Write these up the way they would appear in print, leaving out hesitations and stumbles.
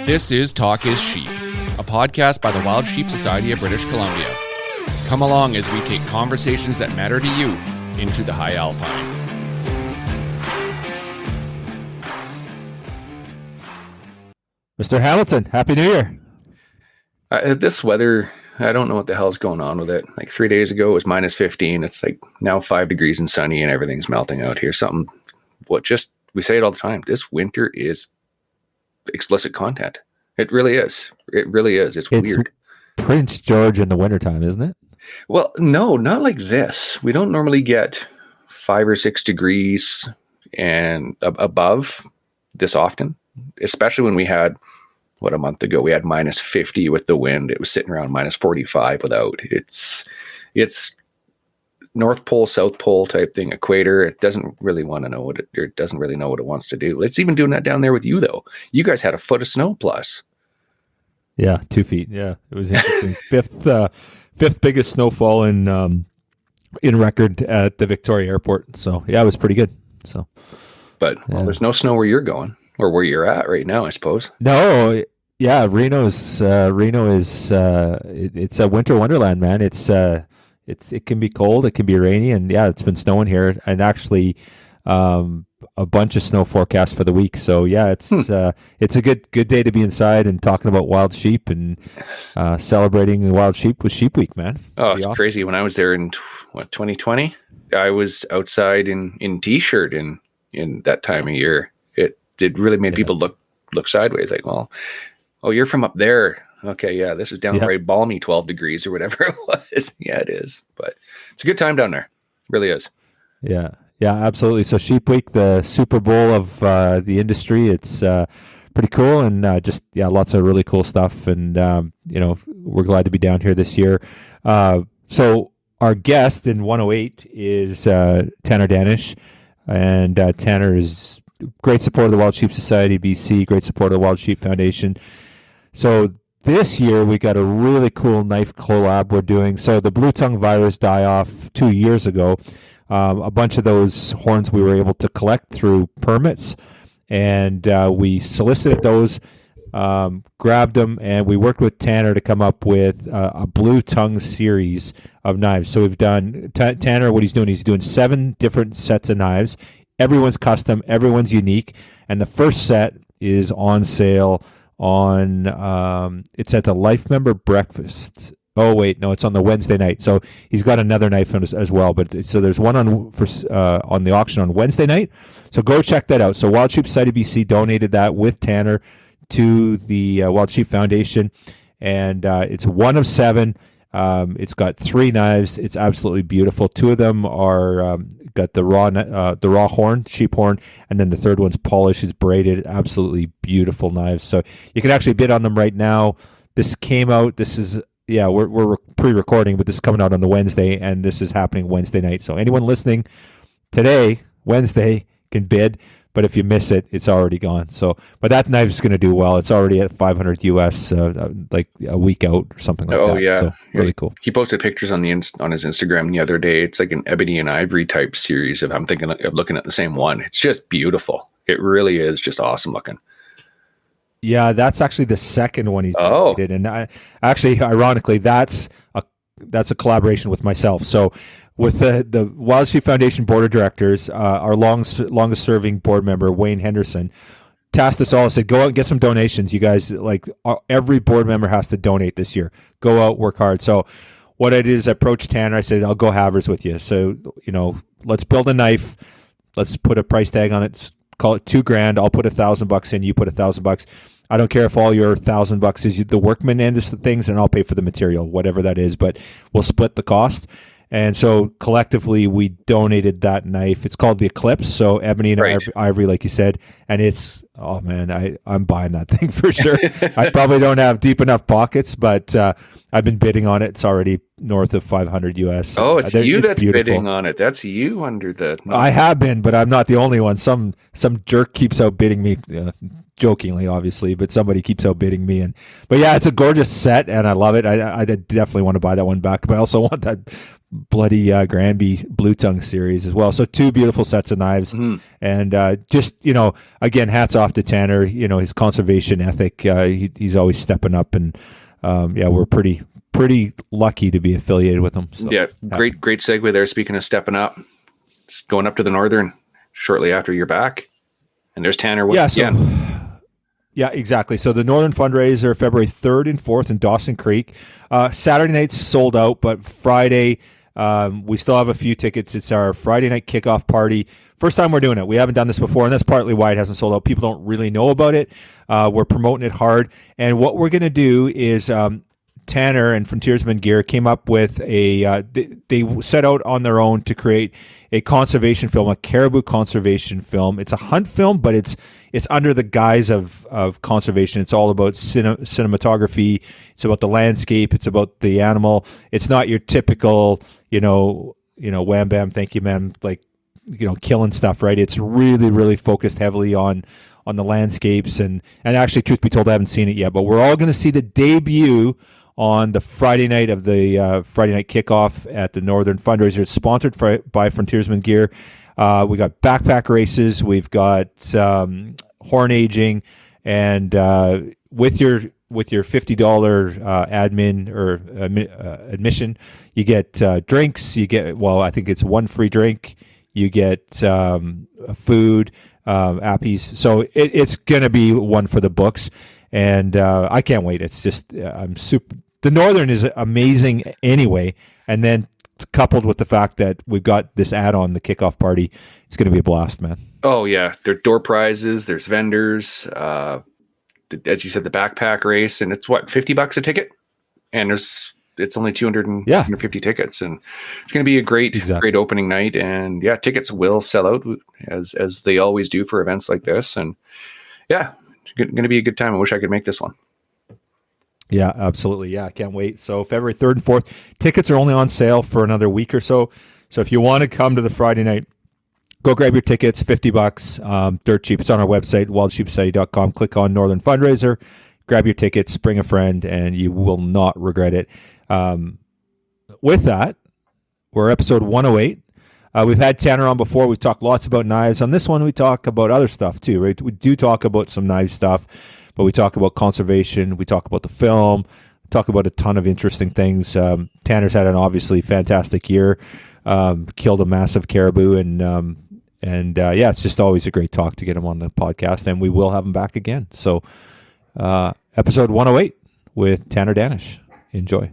This is Talk is Sheep, a podcast by the Wild Sheep Society of British Columbia. Come along as we take conversations that matter to you into the high alpine. Mr. Hamilton, Happy New Year. This weather, I don't know what the hell's going on with it. Like 3 days ago, it was minus 15. It's like now 5 degrees and sunny and everything's melting out here. We say it all the time. This winter is explicit content. It really is. It really is. It's weird. Prince George in the wintertime, isn't it? Well, no, not like this. We don't normally get 5 or 6 degrees and above this often, especially when we had, a month ago, we had minus 50 with the wind. It was sitting around minus 45 without. It's North Pole, South Pole type thing, equator. It doesn't really want to know it doesn't really know what it wants to do. It's even doing that down there with you, though. You guys had a foot of snow plus. Yeah, 2 feet. Yeah, it was interesting. Fifth biggest snowfall in record at the Victoria Airport. So yeah, it was pretty good. So, but there's no snow where you're going or where you're at right now, I suppose. No, yeah, Reno is it's a winter wonderland, man. It can be cold, it can be rainy, and yeah, it's been snowing here, and actually a bunch of snow forecast for the week. So yeah, it's a good day to be inside and talking about wild sheep and celebrating the wild sheep with Sheep Week, man. Oh, it's awesome. Crazy. When I was there in 2020, I was outside in t-shirt in that time of year. It really made people look sideways, like, well, oh, you're from up there. Okay, yeah, this is downright balmy 12 degrees or whatever it was. Yeah, it is. But it's a good time down there. It really is. Yeah, absolutely. So Sheep Week, the Super Bowl of the industry, it's pretty cool, and lots of really cool stuff. And, we're glad to be down here this year. So our guest in 108 is Tanner Dannish, and Tanner is great support of the Wild Sheep Society BC, great support of the Wild Sheep Foundation. So this year, we got a really cool knife collab we're doing. So the blue tongue virus die-off 2 years ago, a bunch of those horns we were able to collect through permits, and we solicited those, grabbed them, and we worked with Tanner to come up with a blue tongue series of knives. So we've done, Tanner, what he's doing 7 different sets of knives. Everyone's custom, everyone's unique, and the first set is on sale on it's at the Life Member Breakfast. Oh wait, no, it's on the Wednesday night. So he's got another knife as well. But so there's one on the auction on Wednesday night. So go check that out. So Wild Sheep Society BC donated that with Tanner to the Wild Sheep Foundation, and it's one of 7. It's got 3 knives. It's absolutely beautiful. 2 of them are got the raw horn, sheep horn, and then the third one's polished. It's braided. Absolutely beautiful knives. So you can actually bid on them right now. This came out. This is we're pre-recording, but this is coming out on the Wednesday, and this is happening Wednesday night. So anyone listening today, Wednesday, can bid. But if you miss it, it's already gone. So, but that knife is going to do well. It's already at $500 US, like a week out or something like that. Oh yeah, so, really cool. He posted pictures on his Instagram the other day. It's like an ebony and ivory type series. I'm thinking of looking at the same one. It's just beautiful. It really is just awesome looking. Yeah, that's actually the second one he's did, and ironically, that's a collaboration with myself. So, with the Wild Sheep Foundation Board of Directors, our longest serving board member, Wayne Henderson, tasked us all and said, go out and get some donations. You guys, every board member has to donate this year. Go out, work hard. So what I did is I approached Tanner. I said, I'll go halvers with you. So, let's build a knife. Let's put a price tag on it. Call it $2,000. I'll put $1,000 in. You put $1,000. I don't care if all your $1,000 is the workman end of things, and I'll pay for the material, whatever that is, but we'll split the cost. And so collectively, we donated that knife. It's called the Eclipse, so ebony and ivory, like you said. And it's, oh man, I'm buying that thing for sure. I probably don't have deep enough pockets, but I've been bidding on it. It's already north of $500 US. Oh, it's you that's beautiful. Bidding on it. That's you under the... I have been, but I'm not the only one. Some jerk keeps outbidding me, jokingly, obviously, but somebody keeps outbidding me. But yeah, it's a gorgeous set, and I love it. I definitely want to buy that one back, but I also want that bloody Granby Blue Tongue series as well. So 2 beautiful sets of knives. And just, again, hats off to Tanner, his conservation ethic. He's always stepping up, and we're pretty lucky to be affiliated with him. So, yeah, great segue there. Speaking of stepping up, just going up to the Northern shortly after you're back. And there's Tanner. Yeah, exactly. So the Northern fundraiser, February 3rd and 4th in Dawson Creek. Saturday night's sold out, but Friday, we still have a few tickets. It's our Friday night kickoff party. First time we're doing it. We haven't done this before, and that's partly why it hasn't sold out. People don't really know about it. We're promoting it hard. And what we're going to do is Tanner and Frontiersmen Gear came up with they set out on their own to create a conservation film, a caribou conservation film. It's a hunt film, but it's under the guise of conservation. It's all about cinematography. It's about the landscape. It's about the animal. It's not your typical, wham bam, thank you, man, like, killing stuff, right? It's really, really focused heavily on the landscapes. And actually, truth be told, I haven't seen it yet, but we're all going to see the debut on the Friday night of the Friday night kickoff at the Northern fundraiser. It's sponsored by Frontiersmen Gear. We got backpack races. We've got horn aging, and with your $50 admin or admission, you get drinks. You get, I think it's 1 free drink. You get food, appies. So it's gonna be one for the books, and I can't wait. It's just I'm super. The Northern is amazing anyway, and then coupled with the fact that we've got this add-on, the kickoff party, it's going to be a blast, man. Oh yeah, there are door prizes, there's vendors, as you said, the backpack race, and it's what, $50 a ticket, and it's only 250 tickets, and it's going to be a great opening night. And yeah, tickets will sell out as they always do for events like this, and yeah, it's going to be a good time. I wish I could make this one. Yeah, absolutely. Yeah, I can't wait. So February 3rd and 4th, tickets are only on sale for another week or so. So if you want to come to the Friday night, go grab your tickets, $50, dirt cheap. It's on our website, wildsheepsociety.com. Click on Northern Fundraiser, grab your tickets, bring a friend, and you will not regret it. With that, we're episode 108. We've had Tanner on before. We've talked lots about knives. On this one, we talk about other stuff too, right? We do talk about some knife stuff, but we talk about conservation. We talk about the film. We talk about a ton of interesting things. Tanner's had an obviously fantastic year. Killed a massive caribou, and it's just always a great talk to get him on the podcast, and we will have him back again. So, episode 108 with Tanner Dannish. Enjoy.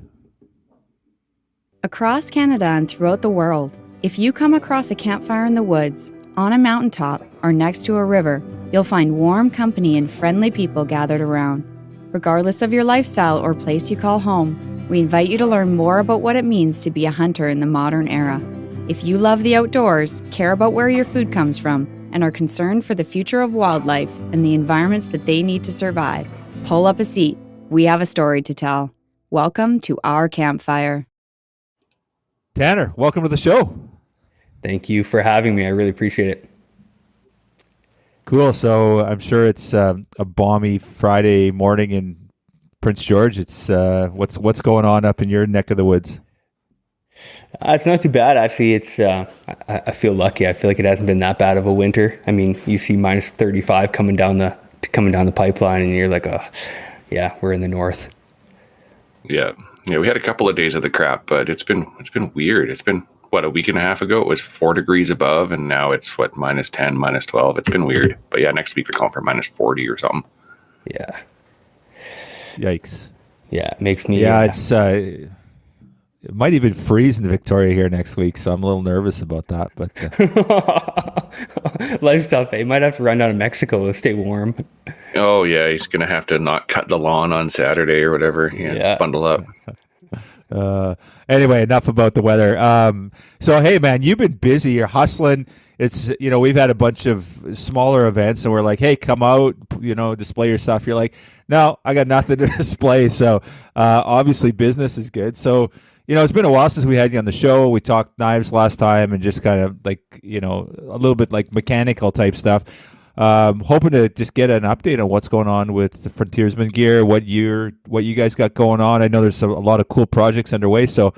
Across Canada and throughout the world, if you come across a campfire in the woods, on a mountaintop, or next to a river, you'll find warm company and friendly people gathered around. Regardless of your lifestyle or place you call home, we invite you to learn more about what it means to be a hunter in the modern era. If you love the outdoors, care about where your food comes from, and are concerned for the future of wildlife and the environments that they need to survive, pull up a seat. We have a story to tell. Welcome to our campfire. Tanner, welcome to the show. Thank you for having me. I really appreciate it. Cool. So I'm sure it's a balmy Friday morning in Prince George. It's what's going on up in your neck of the woods? It's not too bad, actually. It's I feel lucky. I feel like it hasn't been that bad of a winter. I mean, you see minus 35 coming down the pipeline, and you're like, oh, yeah, we're in the north. Yeah, we had a couple of days of the crap, but it's been weird. It's been a week and a half ago, it was 4 degrees above, and now it's minus 10, minus 12. It's been weird. But yeah, next week they're calling for minus 40 or something. Yeah. Yikes. Yeah, it makes me... Yeah, it's... it might even freeze in Victoria here next week, so I'm a little nervous about that. But life's tough. You might have to run down to Mexico to stay warm. Oh, yeah, he's going to have to not cut the lawn on Saturday or whatever. Yeah. Bundle up. Anyway, enough about the weather. So, hey, man, you've been busy. You're hustling. It's, we've had a bunch of smaller events, and we're like, hey, come out, display your stuff. You're like, no, I got nothing to display. So, obviously, business is good. So, it's been a while since we had you on the show. We talked knives last time and just kind of like, a little bit like mechanical type stuff. Hoping to just get an update on what's going on with the Frontiersmen Gear, what you guys got going on. I know there's a lot of cool projects underway, so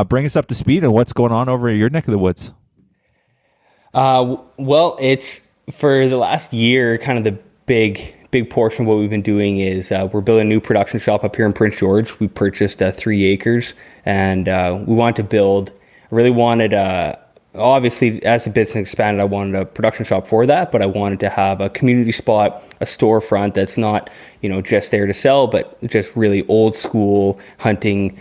Bring us up to speed on what's going on over your neck of the woods. Well, it's for the last year, kind of the big portion of what we've been doing is we're building a new production shop up here in Prince George. We purchased 3 acres, and we wanted to build. I really wanted, obviously, as the business expanded, I wanted a production shop for that, but I wanted to have a community spot, a storefront that's not, just there to sell, but just really old school hunting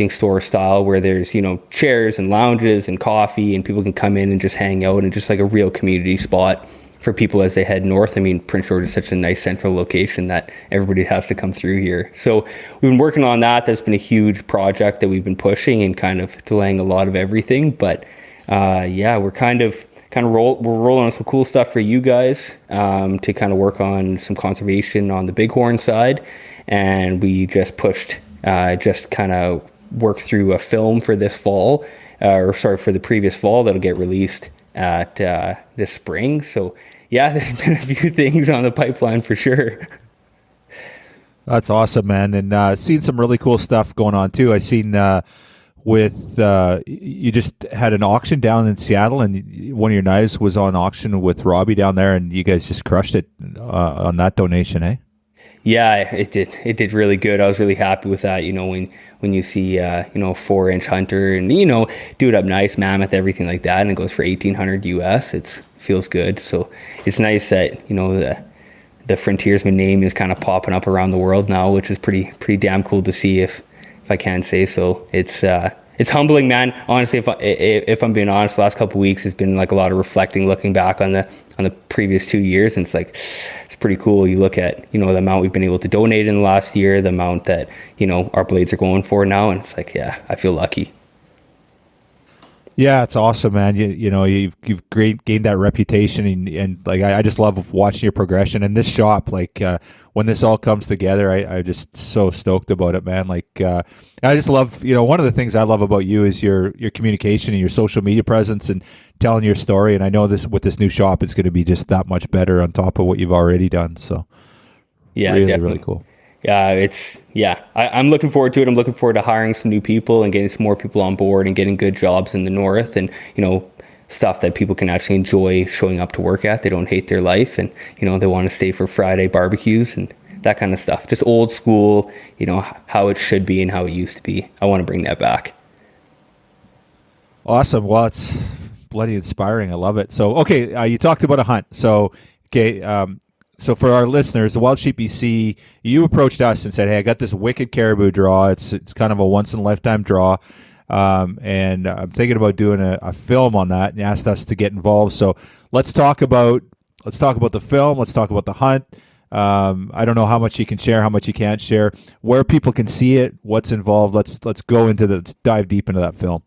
store style, where there's, chairs and lounges and coffee, and people can come in and just hang out, and just like a real community spot for people as they head north. I mean, Prince George is such a nice central location that everybody has to come through here. So we've been working on that. That's been a huge project that we've been pushing and kind of delaying a lot of everything. But we're we're rolling on some cool stuff for you guys to kind of work on some conservation on the bighorn side. And we just pushed, work through a film for this fall, for the previous fall that'll get released at this spring. So yeah, there's been a few things on the pipeline for sure. That's awesome, man. And seen some really cool stuff going on too. I seen you just had an auction down in Seattle, and one of your knives was on auction with Robbie down there, and you guys just crushed it on that donation, eh? Yeah, it did really good. I was really happy with that. When you see a 4-inch hunter and do it up nice, mammoth, everything like that, and it goes for $1,800 US. It feels good. So it's nice that the Frontiersmen name is kind of popping up around the world now, which is pretty damn cool to see, if I can say so. It's humbling, man. Honestly, if I'm being honest, the last couple of weeks has been like a lot of reflecting, looking back on the previous 2 years, and it's pretty cool. You look at the amount we've been able to donate in the last year, the amount that our blades are going for now, and it's like, yeah, I feel lucky. Yeah, it's awesome, man. You've gained that reputation, and like I just love watching your progression. And this shop, when this all comes together, I'm just so stoked about it, man. I just love, one of the things I love about you is your communication and your social media presence and telling your story. And I know with this new shop, it's going to be just that much better on top of what you've already done. So yeah, really, definitely. really cool. I'm looking forward to it. I'm looking forward to hiring some new people and getting some more people on board and getting good jobs in the north, and stuff that people can actually enjoy showing up to work at. They don't hate their life, and they want to stay for Friday barbecues and that kind of stuff. Just old school, how it should be and how it used to be. I want to bring that back. Awesome. Well, it's bloody inspiring. I love it. So, okay, you talked about a hunt. So, okay. So for our listeners, the Wild Sheep BC, you approached us and said, "Hey, I got this wicked caribou draw. It's kind of a once in a lifetime draw, and I'm thinking about doing a film on that." And you asked us to get involved. So let's talk about the film. Let's talk about the hunt. I don't know how much you can share, how much you can't share, where people can see it, what's involved. Let's let's dive deep into that film.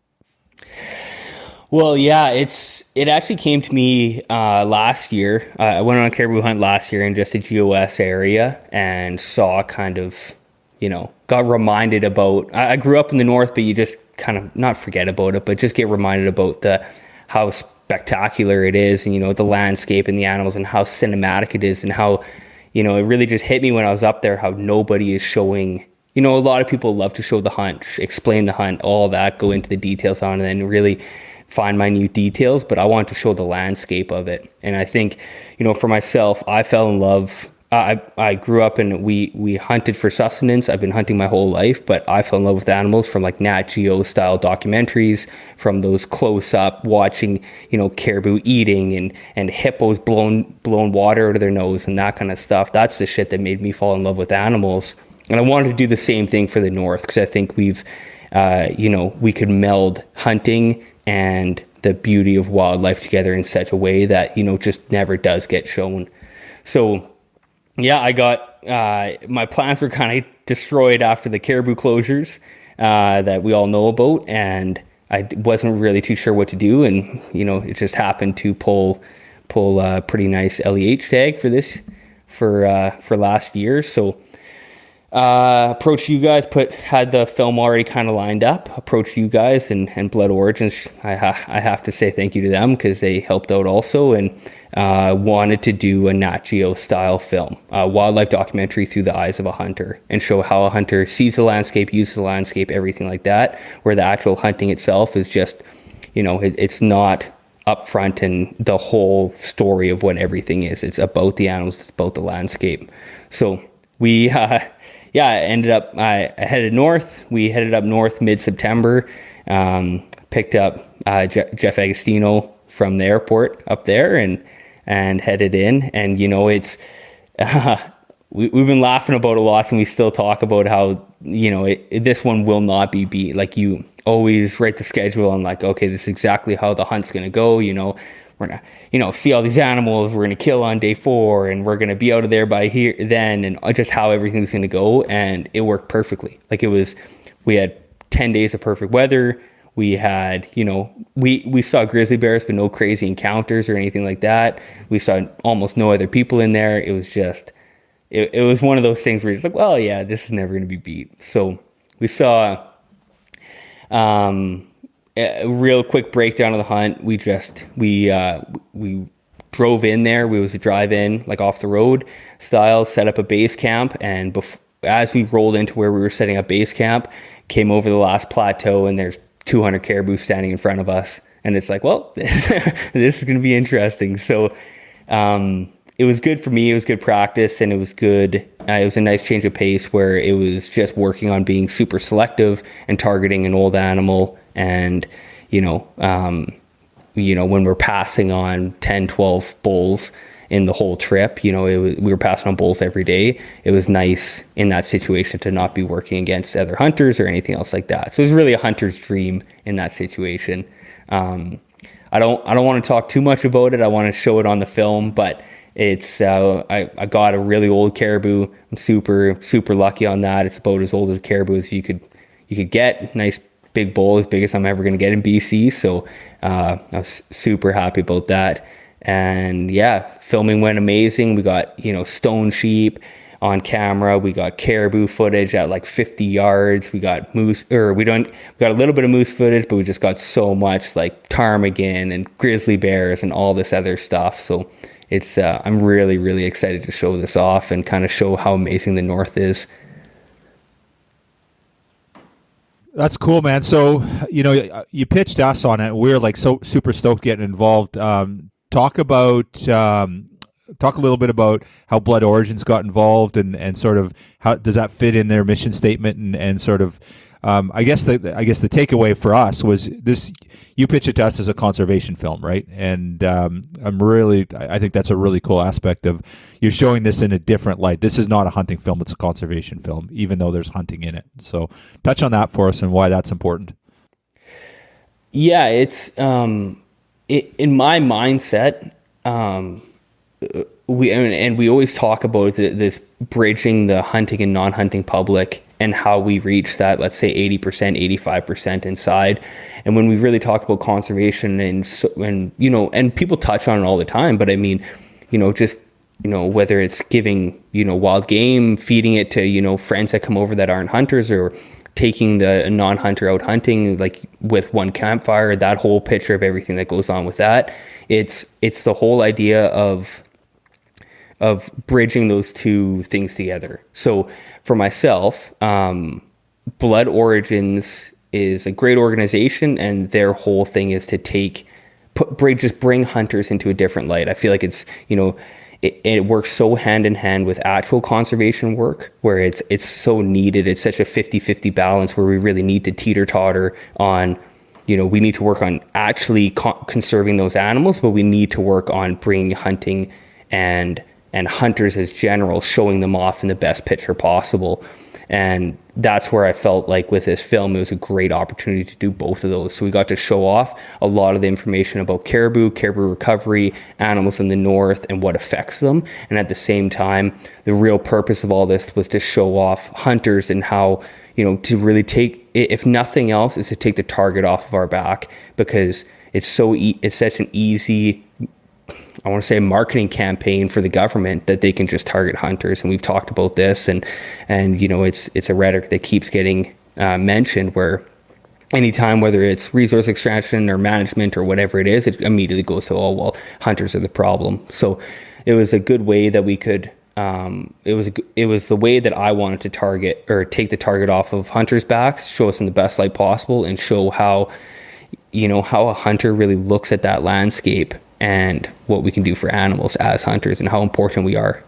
Well, yeah, it actually came to me last year. I went on a caribou hunt last year in just a GOS area and saw got reminded about, I grew up in the north, but you just kind of not forget about it, but just get reminded about how spectacular it is, and, the landscape and the animals and how cinematic it is, and how, it really just hit me when I was up there, how nobody is showing. A lot of people love to show the hunt, explain the hunt, all that, go into the details on it, and really find minute details, but I want to show the landscape of it. And I think, for myself, I fell in love. I grew up and we hunted for sustenance. I've been hunting my whole life, but I fell in love with animals from Nat Geo style documentaries, from those close up watching, caribou eating and hippos blowing water out of their nose and that kind of stuff. That's the shit that made me fall in love with animals. And I wanted to do the same thing for the north, because I think we could meld hunting and the beauty of wildlife together in such a way that, just never does get shown. So, yeah, I got, my plans were kind of destroyed after the caribou closures that we all know about, and I wasn't really too sure what to do, and, it just happened to pull a pretty nice LEH tag for last year. So Approached you guys, had the film already kind of lined up, approached you guys and Blood Origins. I have to say thank you to them because they helped out also, and wanted to do a Nat Geo style film, wildlife documentary through the eyes of a hunter, and show how a hunter sees the landscape, uses the landscape, everything like that, where the actual hunting itself is just, it's not upfront and the whole story of what everything is. It's about the animals, it's about the landscape. So we I headed north. We headed up north mid-September, picked up Jeff Agostino from the airport up there and headed in. And, it's, we've been laughing about it a lot, and we still talk about how, this one will not be beat. Like, you always write the schedule on, like, okay, this is exactly how the hunt's going to go. We're gonna, see all these animals we're gonna kill on day 4, and we're gonna be out of there by here then, and just how everything's gonna go. And it worked perfectly. Like, we had 10 days of perfect weather. We had, we saw grizzly bears, but no crazy encounters or anything like that. We saw almost no other people in there. It was just, it was one of those things where you're just like, well, yeah, this is never gonna be beat. So we saw, a real quick breakdown of the hunt. We drove in there. We was a drive in, like off the road style, set up a base camp. And as we rolled into where we were setting up base camp, came over the last plateau, and there's 200 caribou standing in front of us. And it's like, well, this is going to be interesting. So, it was good for me. It was good practice, and it was good. It was a nice change of pace where it was just working on being super selective and targeting an old animal. And, when we're passing on 10, 12 bulls in the whole trip, we were passing on bulls every day. It was nice in that situation to not be working against other hunters or anything else like that. So it was really a hunter's dream in that situation. I don't want to talk too much about it. I want to show it on the film, but it's, I got a really old caribou. I'm super, super lucky on that. It's about as old as a caribou as you could get. Nice big bull, as big as I'm ever going to get in BC. So I was super happy about that. And yeah, filming went amazing. We got, stone sheep on camera. We got caribou footage at like 50 yards. We got moose, we got a little bit of moose footage, but we just got so much like ptarmigan and grizzly bears and all this other stuff. So it's, I'm really, really excited to show this off and kind of show how amazing the North is. That's cool, man. So, you pitched us on it. We're like so super stoked getting involved. Talk a little bit about how Blood Origins got involved and sort of how does that fit in their mission statement and sort of, I guess the takeaway for us was this, you pitched it to us as a conservation film, right? And I think that's a really cool aspect of you're showing this in a different light. This is not a hunting film, it's a conservation film, even though there's hunting in it. So touch on that for us and why that's important. Yeah, it's in my mindset, we always talk about this bridging the hunting and non-hunting public and how we reach that, let's say 80%, 85% inside. And when we really talk about conservation and people touch on it all the time, but I mean, whether it's giving, wild game, feeding it to, friends that come over that aren't hunters, or taking the non-hunter out hunting, like with one campfire, that whole picture of everything that goes on with that. It's the whole idea of bridging those two things together. So for myself, Blood Origins is a great organization, and their whole thing is to just bring hunters into a different light. I feel like it's, it works so hand in hand with actual conservation work, where it's so needed. It's such a 50-50 balance where we really need to teeter-totter on, we need to work on actually conserving those animals, but we need to work on bringing hunting and hunters as general, showing them off in the best picture possible. And that's where I felt like with this film, it was a great opportunity to do both of those. So we got to show off a lot of the information about caribou recovery, animals in the North, and what affects them. And at the same time, the real purpose of all this was to show off hunters and how, to really take, if nothing else, is to take the target off of our back, because it's such an easy I want to say a marketing campaign for the government that they can just target hunters. And we've talked about this, and it's a rhetoric that keeps getting mentioned, where anytime, whether it's resource extraction or management or whatever it is, it immediately goes to, oh, well, hunters are the problem. So it was a good way that we could, it was the way that I wanted to target, or take the target off of hunters' backs, show us in the best light possible, and show how a hunter really looks at that landscape and what we can do for animals as hunters and how important we are.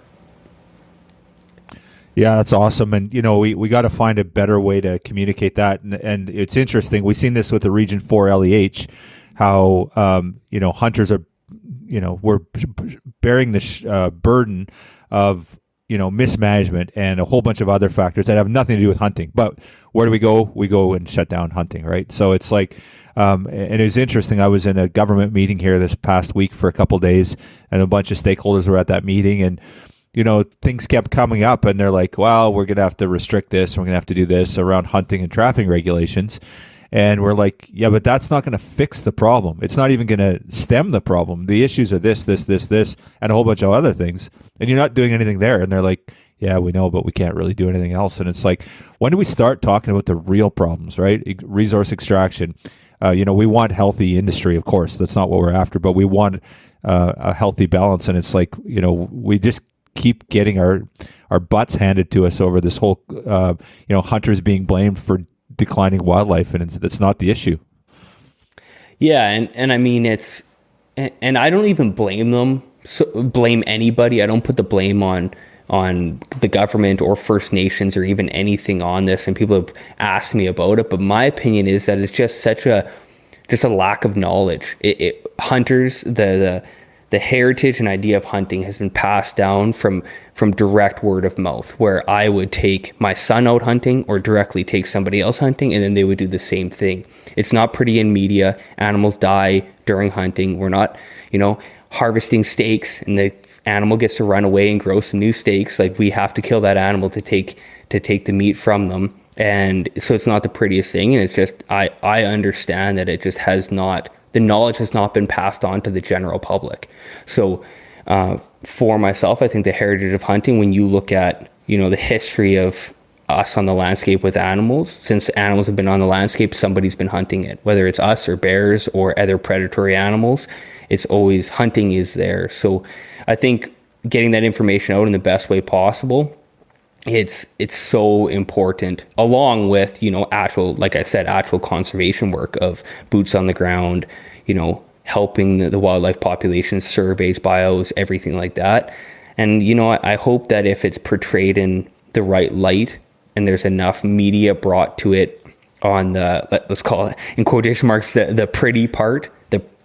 Yeah, that's awesome. And, we got to find a better way to communicate that. And it's interesting. We've seen this with the Region 4 LEH, how, hunters are, we're bearing the burden of, mismanagement and a whole bunch of other factors that have nothing to do with hunting. But where do we go? We go and shut down hunting, right? So it's like, and it was interesting. I was in a government meeting here this past week for a couple of days, and a bunch of stakeholders were at that meeting, and things kept coming up, and they're like, well, we're going to have to restrict this. We're going to have to do this around hunting and trapping regulations. And we're like, yeah, but that's not going to fix the problem. It's not even going to stem the problem. The issues are this, and a whole bunch of other things. And you're not doing anything there. And they're like, yeah, we know, but we can't really do anything else. And it's like, when do we start talking about the real problems, right? Resource extraction. We want healthy industry, of course. That's not what we're after, but we want a healthy balance. And it's like, we just keep getting our butts handed to us over this whole, hunters being blamed for declining wildlife, and it's not the issue. Yeah, and I mean, and I don't even blame them. Blame anybody. I don't put the blame on the government or First Nations or even anything on this. And people have asked me about it, but my opinion is that it's just a lack of knowledge. Hunters, the heritage and idea of hunting has been passed down from direct word of mouth, where I would take my son out hunting or directly take somebody else hunting, and then they would do the same thing. It's not pretty in media. Animals die during hunting. We're not, harvesting steaks and the animal gets to run away and grow some new steaks. Like, we have to kill that animal to take the meat from them. And so it's not the prettiest thing. And it's just, I understand that it just the knowledge has not been passed on to the general public. So for myself, I think the heritage of hunting, when you look at, the history of us on the landscape with animals, since animals have been on the landscape, somebody's been hunting it, whether it's us or bears or other predatory animals, it's always hunting is there. So I think getting that information out in the best way possible, it's so important, along with, actual, like I said, actual conservation work of boots on the ground, helping the wildlife population, surveys, bios, everything like that. And, I hope that if it's portrayed in the right light and there's enough media brought to it on the, let's call it in quotation marks, the pretty part,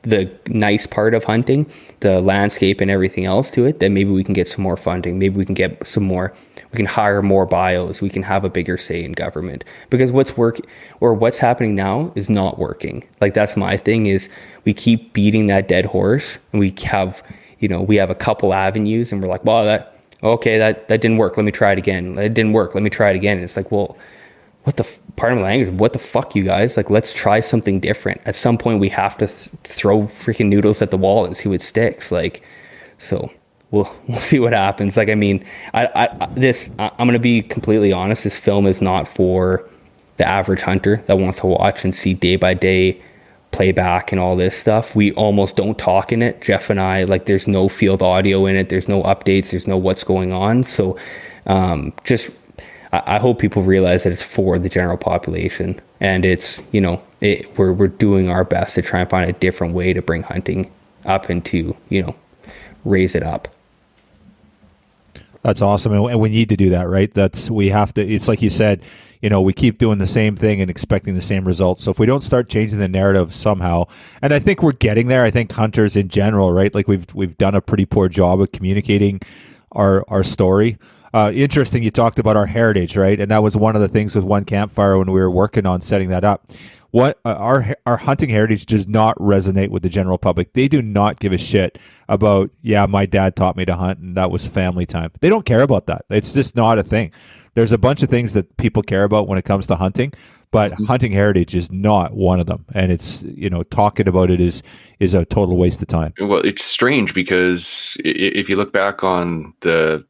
the nice part of hunting, the landscape and everything else to it, then maybe we can get some more funding. Maybe we can get some more, we can hire more bios. We can have a bigger say in government, because what's happening now is not working. Like, that's my thing, is we keep beating that dead horse, and we have a couple avenues, and we're like, well, that didn't work. Let me try it again. It didn't work. Let me try it again. And it's like, well, pardon my language, what the fuck, you guys? Like, let's try something different. At some point, we have to throw freaking noodles at the wall and see what sticks. Like, so we'll see what happens. Like, I mean, I'm going to be completely honest. This film is not for the average hunter that wants to watch and see day by day playback and all this stuff. We almost don't talk in it. Jeff and I, like, there's no field audio in it. There's no updates. There's no what's going on. So I hope people realize that it's for the general population, and it's, we're doing our best to try and find a different way to bring hunting up and to, raise it up. That's awesome. And we need to do that, right? It's like you said, we keep doing the same thing and expecting the same results. So if we don't start changing the narrative somehow, and I think we're getting there, I think hunters in general, right? Like, we've done a pretty poor job of communicating our story. Interesting, you talked about our heritage, right? And that was one of the things with One Campfire when we were working on setting that up. What our hunting heritage does not resonate with the general public. They do not give a shit about, my dad taught me to hunt and that was family time. They don't care about that. It's just not a thing. There's a bunch of things that people care about when it comes to hunting, but hunting heritage is not one of them. And it's, talking about it is a total waste of time. Well, it's strange because if you look back on the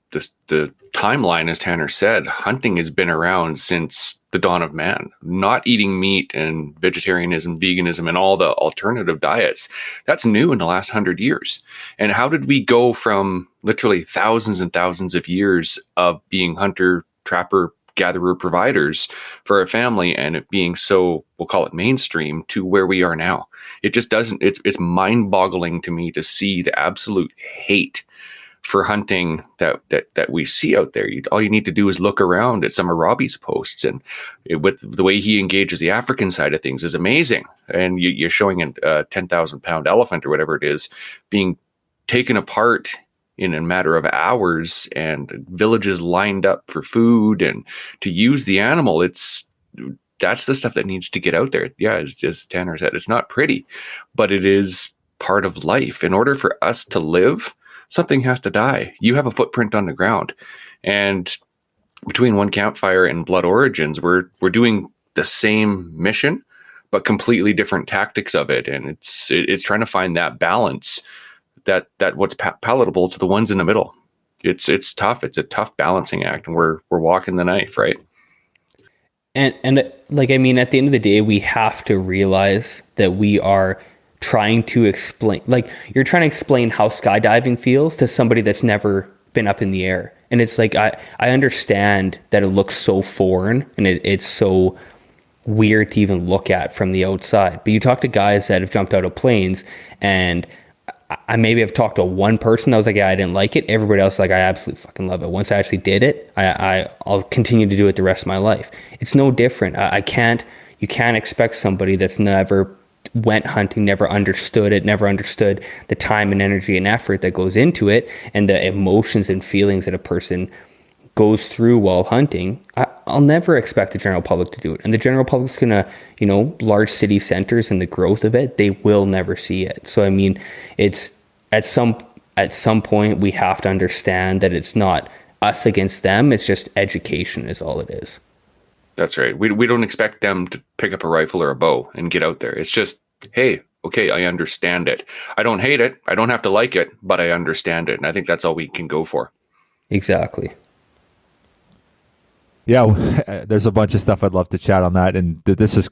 timeline, as Tanner said, hunting has been around since the dawn of man. Not eating meat and vegetarianism, veganism, and all the alternative diets, that's new in the last 100 years. And how did we go from literally thousands and thousands of years of being hunter, trapper, gatherer providers for a family and it being so, we'll call it mainstream, to where we are now? It just doesn't, it's mind-boggling to me to see the absolute hate for hunting that we see out there. All you need to do is look around at some of Robbie's posts, and with the way he engages the African side of things is amazing. And you're showing a 10,000 pound elephant or whatever it is being taken apart in a matter of hours, and villages lined up for food and to use the animal. That's the stuff that needs to get out there. Yeah, as Tanner said, it's not pretty, but it is part of life. In order for us to live, something has to die. You have a footprint on the ground. And between One Campfire and Blood Origins, we're doing the same mission, but completely different tactics of it. And it's trying to find that balance, that what's palatable to the ones in the middle. It's tough. It's a tough balancing act, and we're walking the knife, right? And like, I mean, at the end of the day, we have to realize that we are trying to explain, like, you're trying to explain how skydiving feels to somebody that's never been up in the air. And it's like, I understand that it looks so foreign and it's so weird to even look at from the outside. But you talk to guys that have jumped out of planes, and I maybe have talked to one person that was like, yeah, I didn't like it. Everybody else, like, I absolutely fucking love it. Once I actually did it, I'll continue to do it the rest of my life. It's no different. You can't expect somebody that's never went hunting, never understood it, never understood the time and energy and effort that goes into it, and the emotions and feelings that a person goes through while hunting. I'll never expect the general public to do it. And the general public's gonna, large city centers and the growth of it, they will never see it. So, I mean, it's at some point we have to understand that it's not us against them. It's just education is all it is. That's right. We don't expect them to pick up a rifle or a bow and get out there. It's just, hey, okay, I understand it. I don't hate it. I don't have to like it, but I understand it. And I think that's all we can go for. Exactly. Yeah, there's a bunch of stuff I'd love to chat on that, and this is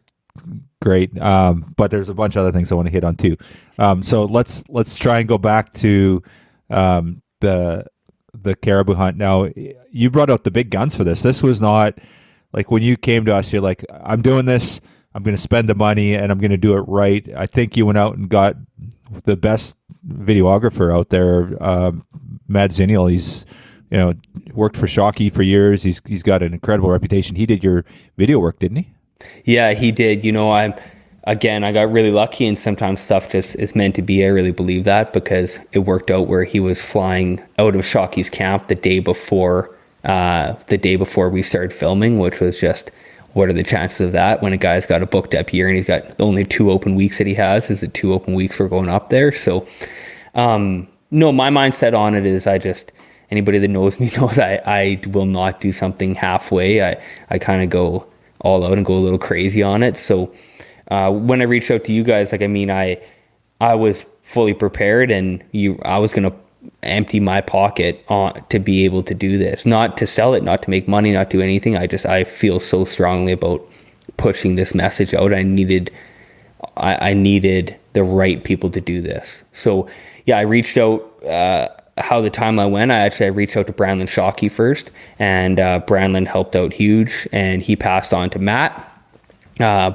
great. But there's a bunch of other things I want to hit on too. So let's try and go back to the caribou hunt. Now, you brought out the big guns for this. This was not like when you came to us, you're like, I'm doing this, I'm going to spend the money, and I'm going to do it right. I think you went out and got the best videographer out there, Matt Ziniel. He's worked for Shockey for years. He's got an incredible reputation. He did your video work, didn't he? Yeah, he did. I got really lucky, and sometimes stuff just is meant to be. I really believe that, because it worked out where he was flying out of Shockey's camp the day before we started filming, which was just, what are the chances of that when a guy's got a booked up year and he's got only 2 open weeks that he has? Is it 2 open weeks for going up there? So, no, my mindset on it is anybody that knows me knows I will not do something halfway. I kind of go all out and go a little crazy on it. So when I reached out to you guys, I was fully prepared, and I was going to empty my pocket to be able to do this, not to sell it, not to make money, not do anything. I feel so strongly about pushing this message out. I needed the right people to do this. So yeah, I reached out. How the timeline went, I reached out to Brandon Shockey first, and Brandon helped out huge, and he passed on to Matt.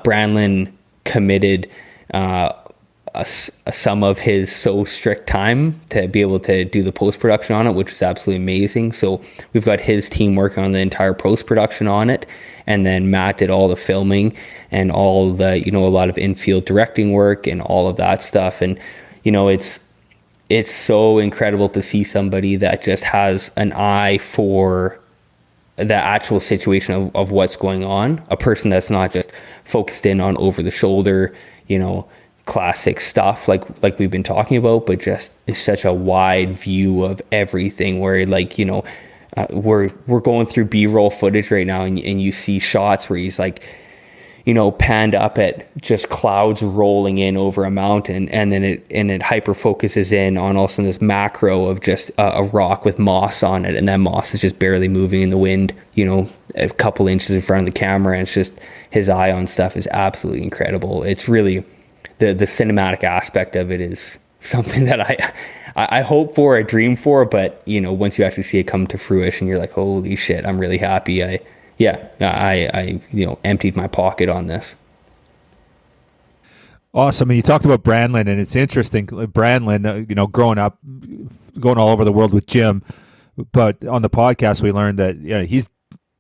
Brandon committed some of his so strict time to be able to do the post-production on it, which is absolutely amazing. So we've got his team working on the entire post-production on it, and then Matt did all the filming and all the, a lot of infield directing work and all of that stuff. And it's so incredible to see somebody that just has an eye for the actual situation of what's going on. A person that's not just focused in on over the shoulder, classic stuff like we've been talking about, but just is such a wide view of everything where we're going through B-roll footage right now, and you see shots where he's like, panned up at just clouds rolling in over a mountain, and then it hyper focuses in on also this macro of just a rock with moss on it, and that moss is just barely moving in the wind, a couple inches in front of the camera, and it's just his eye on stuff is absolutely incredible. It's really the cinematic aspect of it is something that I hope for, I dream for, but once you actually see it come to fruition, you're like, holy shit, I'm really happy. I emptied my pocket on this. Awesome. And you talked about Brandlin, and it's interesting. Brandlin, growing up, going all over the world with Jim, but on the podcast we learned that he's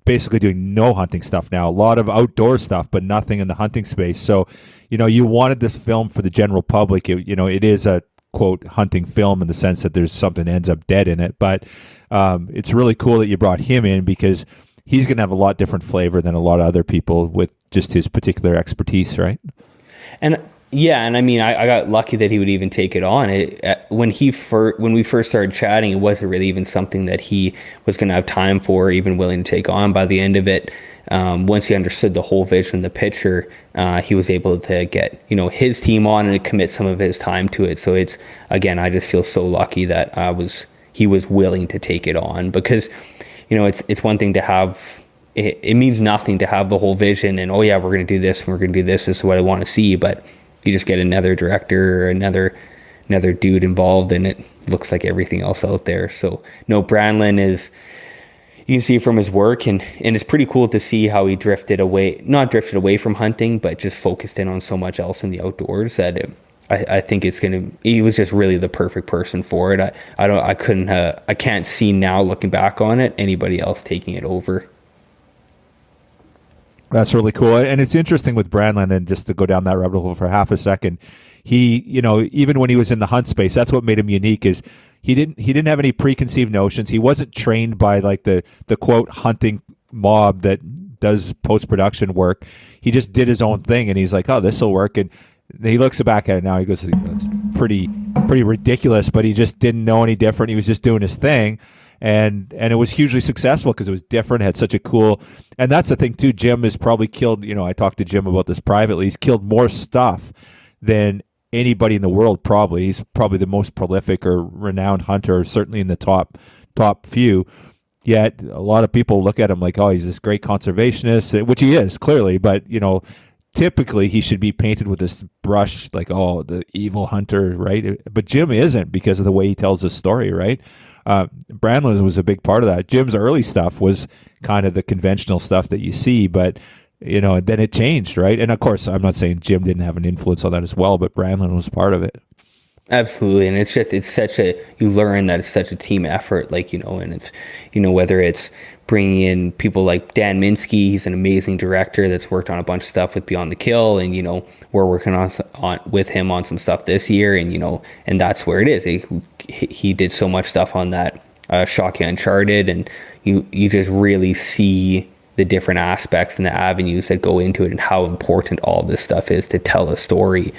basically doing no hunting stuff now. A lot of outdoor stuff, but nothing in the hunting space. So, you wanted this film for the general public. It is a quote hunting film in the sense that there's something that ends up dead in it, but it's really cool that you brought him in because he's going to have a lot different flavor than a lot of other people with just his particular expertise, right? And I mean, I got lucky that he would even take it on. When we first started chatting, it wasn't really even something that he was going to have time for, or even willing to take on. By the end of it, once he understood the whole vision, the picture, he was able to get his team on and commit some of his time to it. So it's, again, I just feel so lucky that he was willing to take it on, because it's one thing to have, it means nothing to have the whole vision and, oh yeah, we're going to do this and we're going to do this. This is what I want to see. But you just get another director or another dude involved, and it looks like everything else out there. So no, Brandlin is, you can see from his work, and it's pretty cool to see how he not drifted away from hunting, but just focused in on so much else in the outdoors that I think he was just really the perfect person for it. I can't see now, looking back on it, anybody else taking it over. That's really cool. And it's interesting with Brandlin, and just to go down that rabbit hole for half a second, he, even when he was in the hunt space, that's what made him unique, is he didn't have any preconceived notions. He wasn't trained by like the quote hunting mob that does post-production work. He just did his own thing, and he's like, oh, this will work. And he looks back at it now, he goes, it's pretty ridiculous, but he just didn't know any different. He was just doing his thing. And it was hugely successful because it was different, had such a cool, and that's the thing too, Jim has probably killed, I talked to Jim about this privately, he's killed more stuff than anybody in the world probably. He's probably the most prolific or renowned hunter, certainly in the top few. Yet a lot of people look at him like, oh, he's this great conservationist, which he is clearly, but typically he should be painted with this brush like, oh, the evil hunter, right? But Jim isn't, because of the way he tells his story, right? Brandlin was a big part of that. Jim's early stuff was kind of the conventional stuff that you see, but then it changed, right? And of course, I'm not saying Jim didn't have an influence on that as well, but Brandlin was part of it. Absolutely. And you learn that it's such a team effort, and it's, whether it's bringing in people like Dan Minsky, he's an amazing director that's worked on a bunch of stuff with Beyond the Kill, and, we're working on with him on some stuff this year, and, and that's where it is. He did so much stuff on that Shocky Uncharted, and you just really see the different aspects and the avenues that go into it, and how important all this stuff is to tell a story,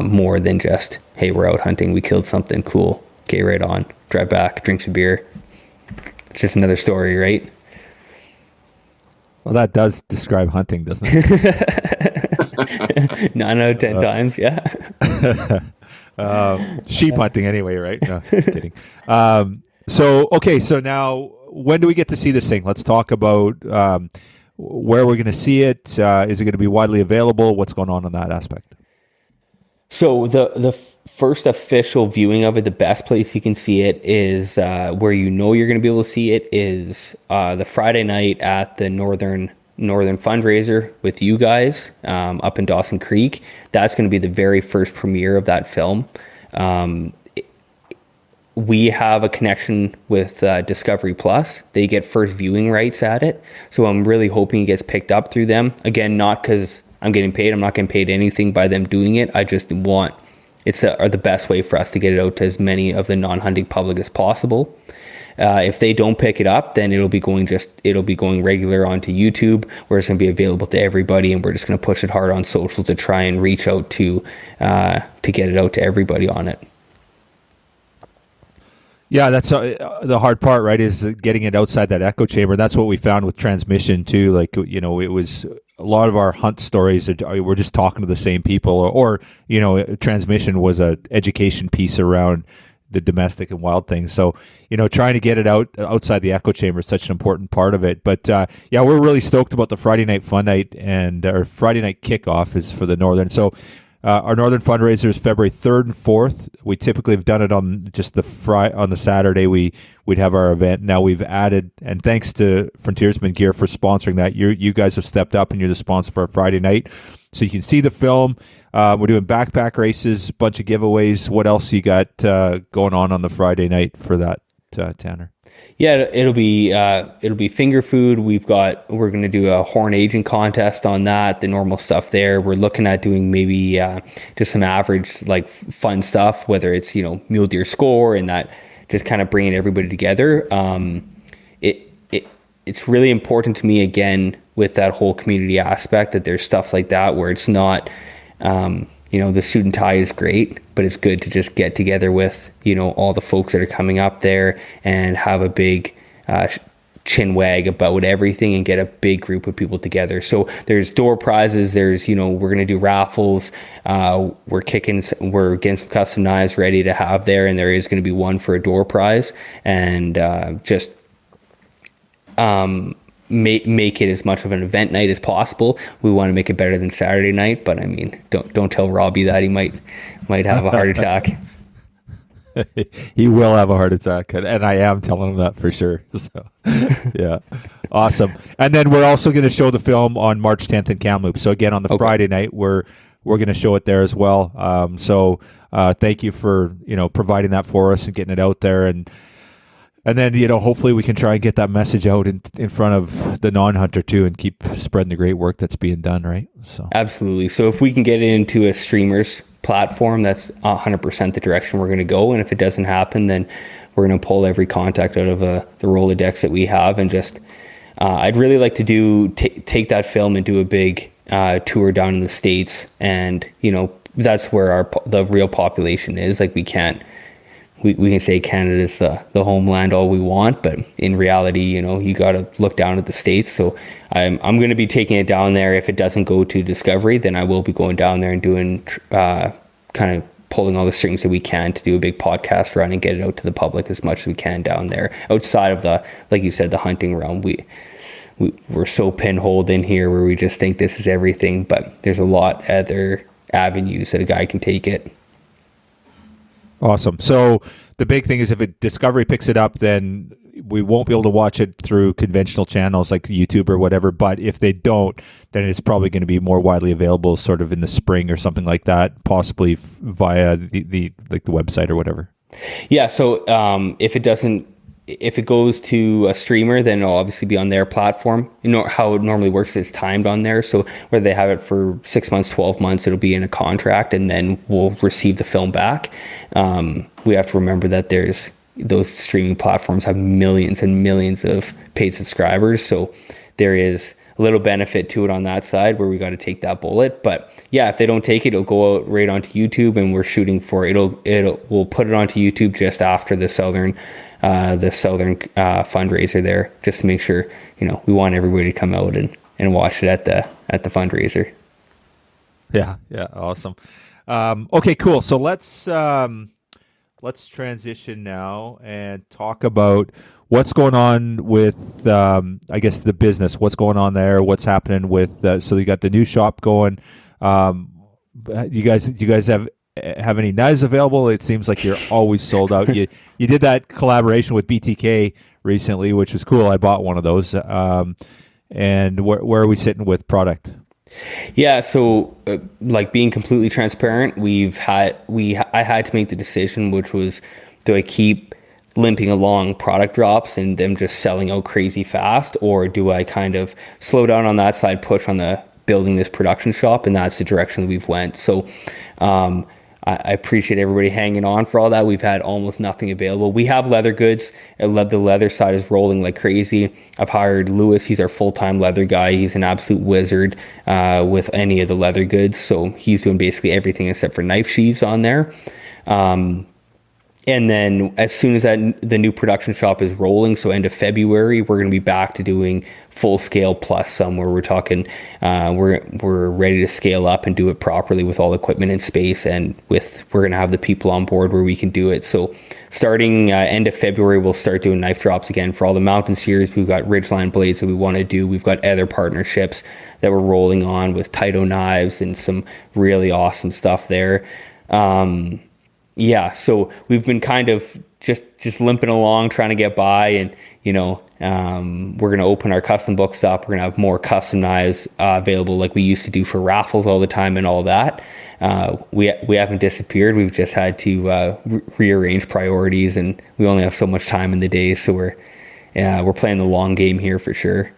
more than just, hey, we're out hunting, we killed something, cool, okay, right on, drive back, drink some beer. It's just another story, right? Well, that does describe hunting, doesn't it? 9 out of 10 times, yeah. Sheep hunting anyway, right? No, just kidding. So now, when do we get to see this thing? Let's talk about where we're going to see it. Is it going to be widely available? What's going on that aspect? So the first official viewing of it, the best place you can see it is where you're going to be able to see it is the Friday night at the Northern fundraiser with you guys up in Dawson Creek. That's going to be the very first premiere of that film. We have a connection with Discovery Plus. They get first viewing rights at it, so I'm really hoping it gets picked up through them. Again, not because I'm getting paid. I'm not getting paid anything by them doing it. I just want it's the best way for us to get it out to as many of the non-hunting public as possible. If they don't pick it up, then it'll be going regular onto YouTube, where it's going to be available to everybody, and we're just going to push it hard on social to try and reach out to get it out to everybody on it. Yeah, that's the hard part, right? Is getting it outside that echo chamber. That's what we found with transmission too. Like, it was a lot of our hunt stories we're just talking to the same people, or transmission was a education piece around the domestic and wild things. So, trying to get it outside the echo chamber is such an important part of it. But we're really stoked about the Friday night fun night, and our Friday night kickoff is for the Northern. So our Northern fundraiser is February 3rd and 4th. We typically have done it on just on the Saturday. We'd have our event. Now we've added, and thanks to Frontiersmen Gear for sponsoring that. You guys have stepped up, and you're the sponsor for our Friday night. So you can see the film. We're doing backpack races, a bunch of giveaways. What else you got going on the Friday night for that, Tanner? Yeah, it'll be finger food. We're going to do a horn aging contest on that, the normal stuff there. We're looking at doing maybe just some average like fun stuff, whether it's mule deer score and that, just kind of bringing everybody together. It's really important to me, again, with that whole community aspect, that there's stuff like that where it's not the suit and tie is great, but it's good to just get together with, all the folks that are coming up there and have a big chin wag about everything and get a big group of people together. So there's door prizes. There's, we're going to do raffles. We're getting some custom knives ready to have there. And there is going to be one for a door prize, and just make it as much of an event night as possible. We want to make it better than Saturday night, but I mean, don't tell Robbie that. He might have a heart attack. He will have a heart attack, and I am telling him that for sure. So, yeah, awesome. And then we're also going to show the film on March 10th in Kamloops. So again, on the Friday night, we're going to show it there as well. Thank you for providing that for us and getting it out there, and then hopefully we can try and get that message out in front of the non-hunter too, and keep spreading the great work that's being done. Right. So absolutely. So if we can get it into a streamer's platform, that's 100% the direction we're going to go. And if it doesn't happen, then we're going to pull every contact out of the Rolodex that we have, and just I'd really like to take that film and do a big tour down in the States, and that's where the real population is. Like we can say Canada's the homeland all we want, but in reality, you got to look down at the States. So I'm going to be taking it down there. If it doesn't go to Discovery, then I will be going down there and doing kind of pulling all the strings that we can to do a big podcast run and get it out to the public as much as we can down there, outside of the, like you said, the hunting realm. We're so pinholed in here where we just think this is everything, but there's a lot other avenues that a guy can take it. Awesome. So the big thing is, if Discovery picks it up, then we won't be able to watch it through conventional channels like YouTube or whatever. But if they don't, then it's probably going to be more widely available sort of in the spring or something like that, possibly via the website or whatever. Yeah. So if it goes to a streamer, then it'll obviously be on their platform. How it normally works is timed on there. So whether they have it for 6 months, 12 months, it'll be in a contract, and then we'll receive the film back. We have to remember that those streaming platforms have millions and millions of paid subscribers. So there is a little benefit to it on that side where we got to take that bullet. But yeah, if they don't take it, it'll go out right onto YouTube, and we're shooting for we'll put it onto YouTube just after the Southern fundraiser there, just to make sure we want everybody to come out and watch it at the fundraiser. Yeah, awesome. Okay, cool. So let's transition now and talk about what's going on with I guess the business. What's going on there? What's happening with so you got the new shop going. You guys have any knives available? It seems like you're always sold out. You did that collaboration with BTK recently, which was cool. I bought one of those. And where are we sitting with product? Yeah, so like being completely transparent, I had to make the decision, which was, do I keep limping along product drops and them just selling out crazy fast, or do I kind of slow down on that side, push on the building this production shop? And that's the direction that we've went. So I appreciate everybody hanging on for all that. We've had almost nothing available. We have leather goods. The leather side is rolling like crazy. I've hired Lewis. He's our full-time leather guy. He's an absolute wizard with any of the leather goods. So he's doing basically everything except for knife sheaths on there. And then as soon as the new production shop is rolling, so end of February, we're going to be back to doing full scale plus some, where we're talking, we're ready to scale up and do it properly with all equipment and space, and we're going to have the people on board where we can do it. So starting end of February, we'll start doing knife drops again for all the mountain series. We've got Ridgeline blades that we want to do. We've got other partnerships that we're rolling on with Taito knives and some really awesome stuff there. Yeah, so we've been kind of just limping along, trying to get by, and we're going to open our custom books up. We're going to have more custom knives available, like we used to do for raffles all the time and all that. We haven't disappeared. We've just had to rearrange priorities, and we only have so much time in the day, so we're playing the long game here for sure.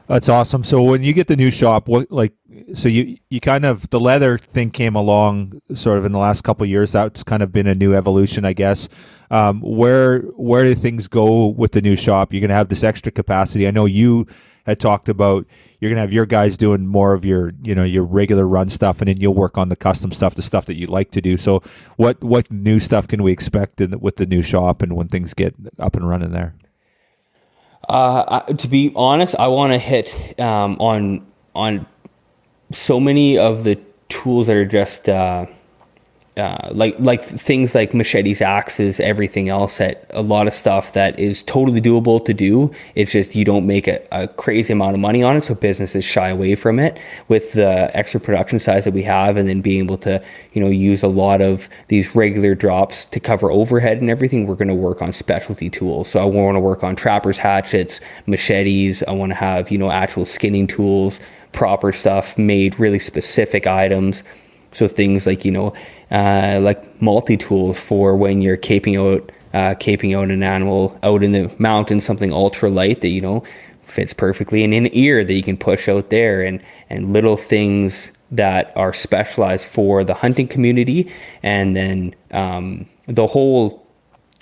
That's awesome. So when you get the new shop, you kind of, the leather thing came along sort of in the last couple of years. That's kind of been a new evolution, I guess. Where do things go with the new shop? You're going to have this extra capacity. I know you had talked about you're going to have your guys doing more of your regular run stuff, and then you'll work on the custom stuff, the stuff that you like to do. So what new stuff can we expect with the new shop and when things get up and running there? To be honest, I want to hit on so many of the tools that are just like things like machetes, axes, everything else, that a lot of stuff that is totally doable to do. It's just you don't make a crazy amount of money on it, so businesses shy away from it. With the extra production size that we have, and then being able to use a lot of these regular drops to cover overhead and everything, we're going to work on specialty tools. So I want to work on trappers, hatchets, machetes. I want to have actual skinning tools, proper stuff made, really specific items. So things like like multi-tools for when you're caping out an animal out in the mountains, something ultra light that fits perfectly, and an ear that you can push out there, and little things that are specialized for the hunting community. And then the whole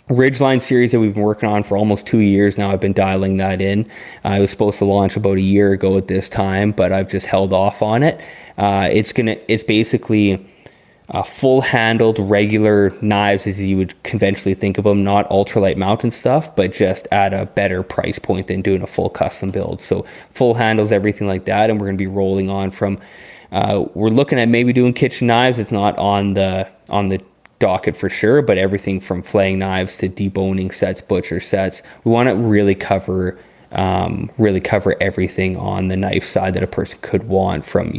Ridgeline series that we've been working on for almost 2 years now, I've been dialing that in. I was supposed to launch about a year ago at this time, but I've just held off on it. It's basically full handled regular knives as you would conventionally think of them, not ultralight mountain stuff, but just at a better price point than doing a full custom build. So full handles, everything like that, and we're going to be rolling on from. We're looking at maybe doing kitchen knives. It's not on the docket for sure, but everything from flaying knives to deboning sets, butcher sets. We want to really cover everything on the knife side that a person could want. From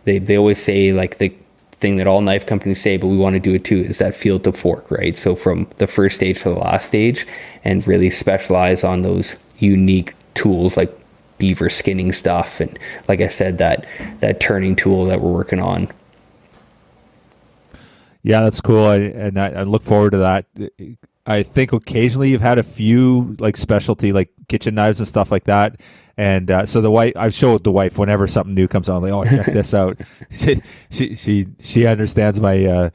they always say, like, the thing that all knife companies say, but we want to do it too, is that field to fork, right? So from the first stage to the last stage, and really specialize on those unique tools like beaver skinning stuff, and like I said, that turning tool that we're working on. Yeah, that's cool. I look forward to that. I think occasionally you've had a few like specialty, like kitchen knives and stuff like that. And so the wife, I've showed the wife whenever something new comes on, like, oh, check this out. She understands my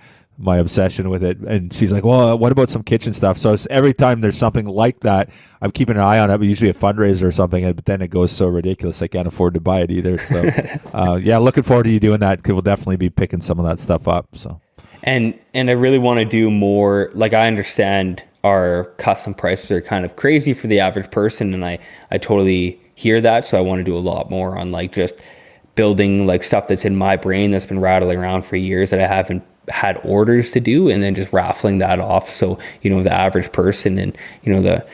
obsession with it, and she's like, well, what about some kitchen stuff? So every time there's something like that, I'm keeping an eye on it. Usually a fundraiser or something, but then it goes so ridiculous I can't afford to buy it either. So yeah, looking forward to you doing that, because we'll definitely be picking some of that stuff up. So. And I really want to do more. Like, I understand our custom prices are kind of crazy for the average person, and I totally hear that. So I want to do a lot more on like just building like stuff that's in my brain that's been rattling around for years that I haven't had orders to do, and then just raffling that off. So the average person, and the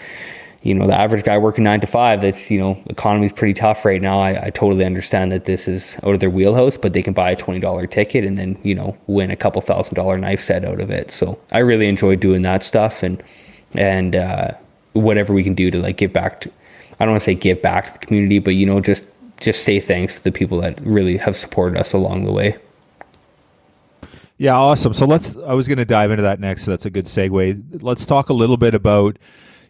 average guy working 9 to 5, that's, economy's pretty tough right now. I totally understand that this is out of their wheelhouse, but they can buy a $20 ticket and then, win a couple $1,000 knife set out of it. So I really enjoy doing that stuff, and whatever we can do to like give back to, I don't want to say give back to the community, but, just say thanks to the people that really have supported us along the way. Yeah, awesome. So I was going to dive into that next. So that's a good segue. Let's talk a little bit about,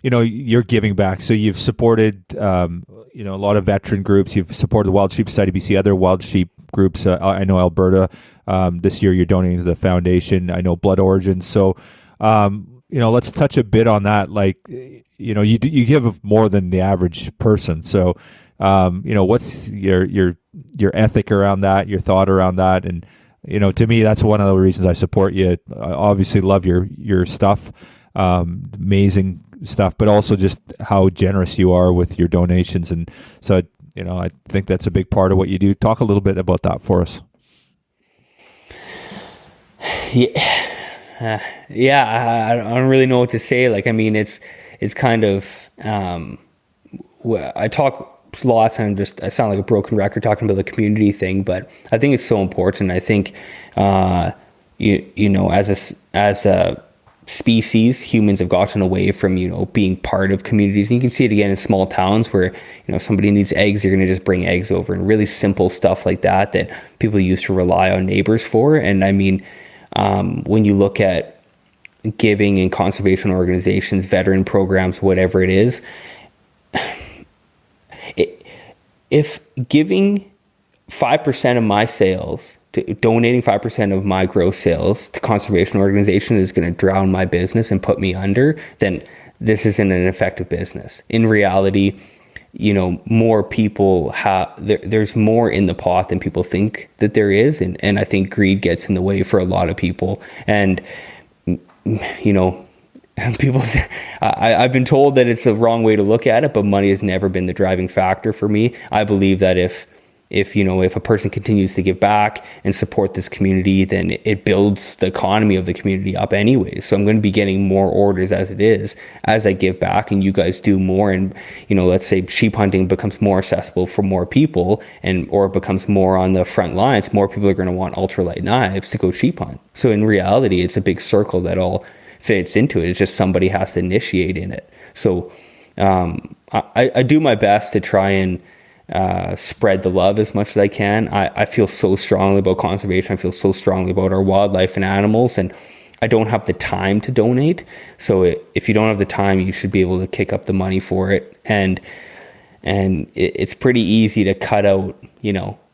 you're giving back. So you've supported, a lot of veteran groups. You've supported the Wild Sheep Society BC, other wild sheep groups. I know Alberta. This year you're donating to the foundation. I know Blood Origins. So, let's touch a bit on that. Like, you give more than the average person. So, what's your ethic around that, your thought around that, and to me, that's one of the reasons I support you. I obviously love your stuff, amazing stuff, but also just how generous you are with your donations. And so, I think that's a big part of what you do. Talk a little bit about that for us. Yeah, I don't really know what to say. Like, I mean, it's kind of, I talk lots and I sound like a broken record talking about the community thing, but I think it's so important. I think, as a species, humans have gotten away from, being part of communities. And you can see it again in small towns where, somebody needs eggs, you're going to just bring eggs over, and really simple stuff like that people used to rely on neighbors for. And I mean, when you look at giving and conservation organizations, veteran programs, whatever it is, if giving 5% of my sales, donating 5% of my gross sales to conservation organization is going to drown my business and put me under, then this isn't an effective business. In reality, more people there's more in the pot than people think that there is. And I think greed gets in the way for a lot of people. And, people say, I've been told that it's the wrong way to look at it, but money has never been the driving factor for me. I believe that if a person continues to give back and support this community, then it builds the economy of the community up anyways. So I'm going to be getting more orders as it is, as I give back and you guys do more. And, let's say sheep hunting becomes more accessible for more people or it becomes more on the front lines, more people are going to want ultralight knives to go sheep hunt. So in reality, it's a big circle that all fits into it. It's just somebody has to initiate in it. So I do my best to try and spread the love as much as I can. I feel so strongly about conservation. I feel so strongly about our wildlife and animals, and I don't have the time to donate. So if you don't have the time, you should be able to kick up the money for it. And it's pretty easy to cut out,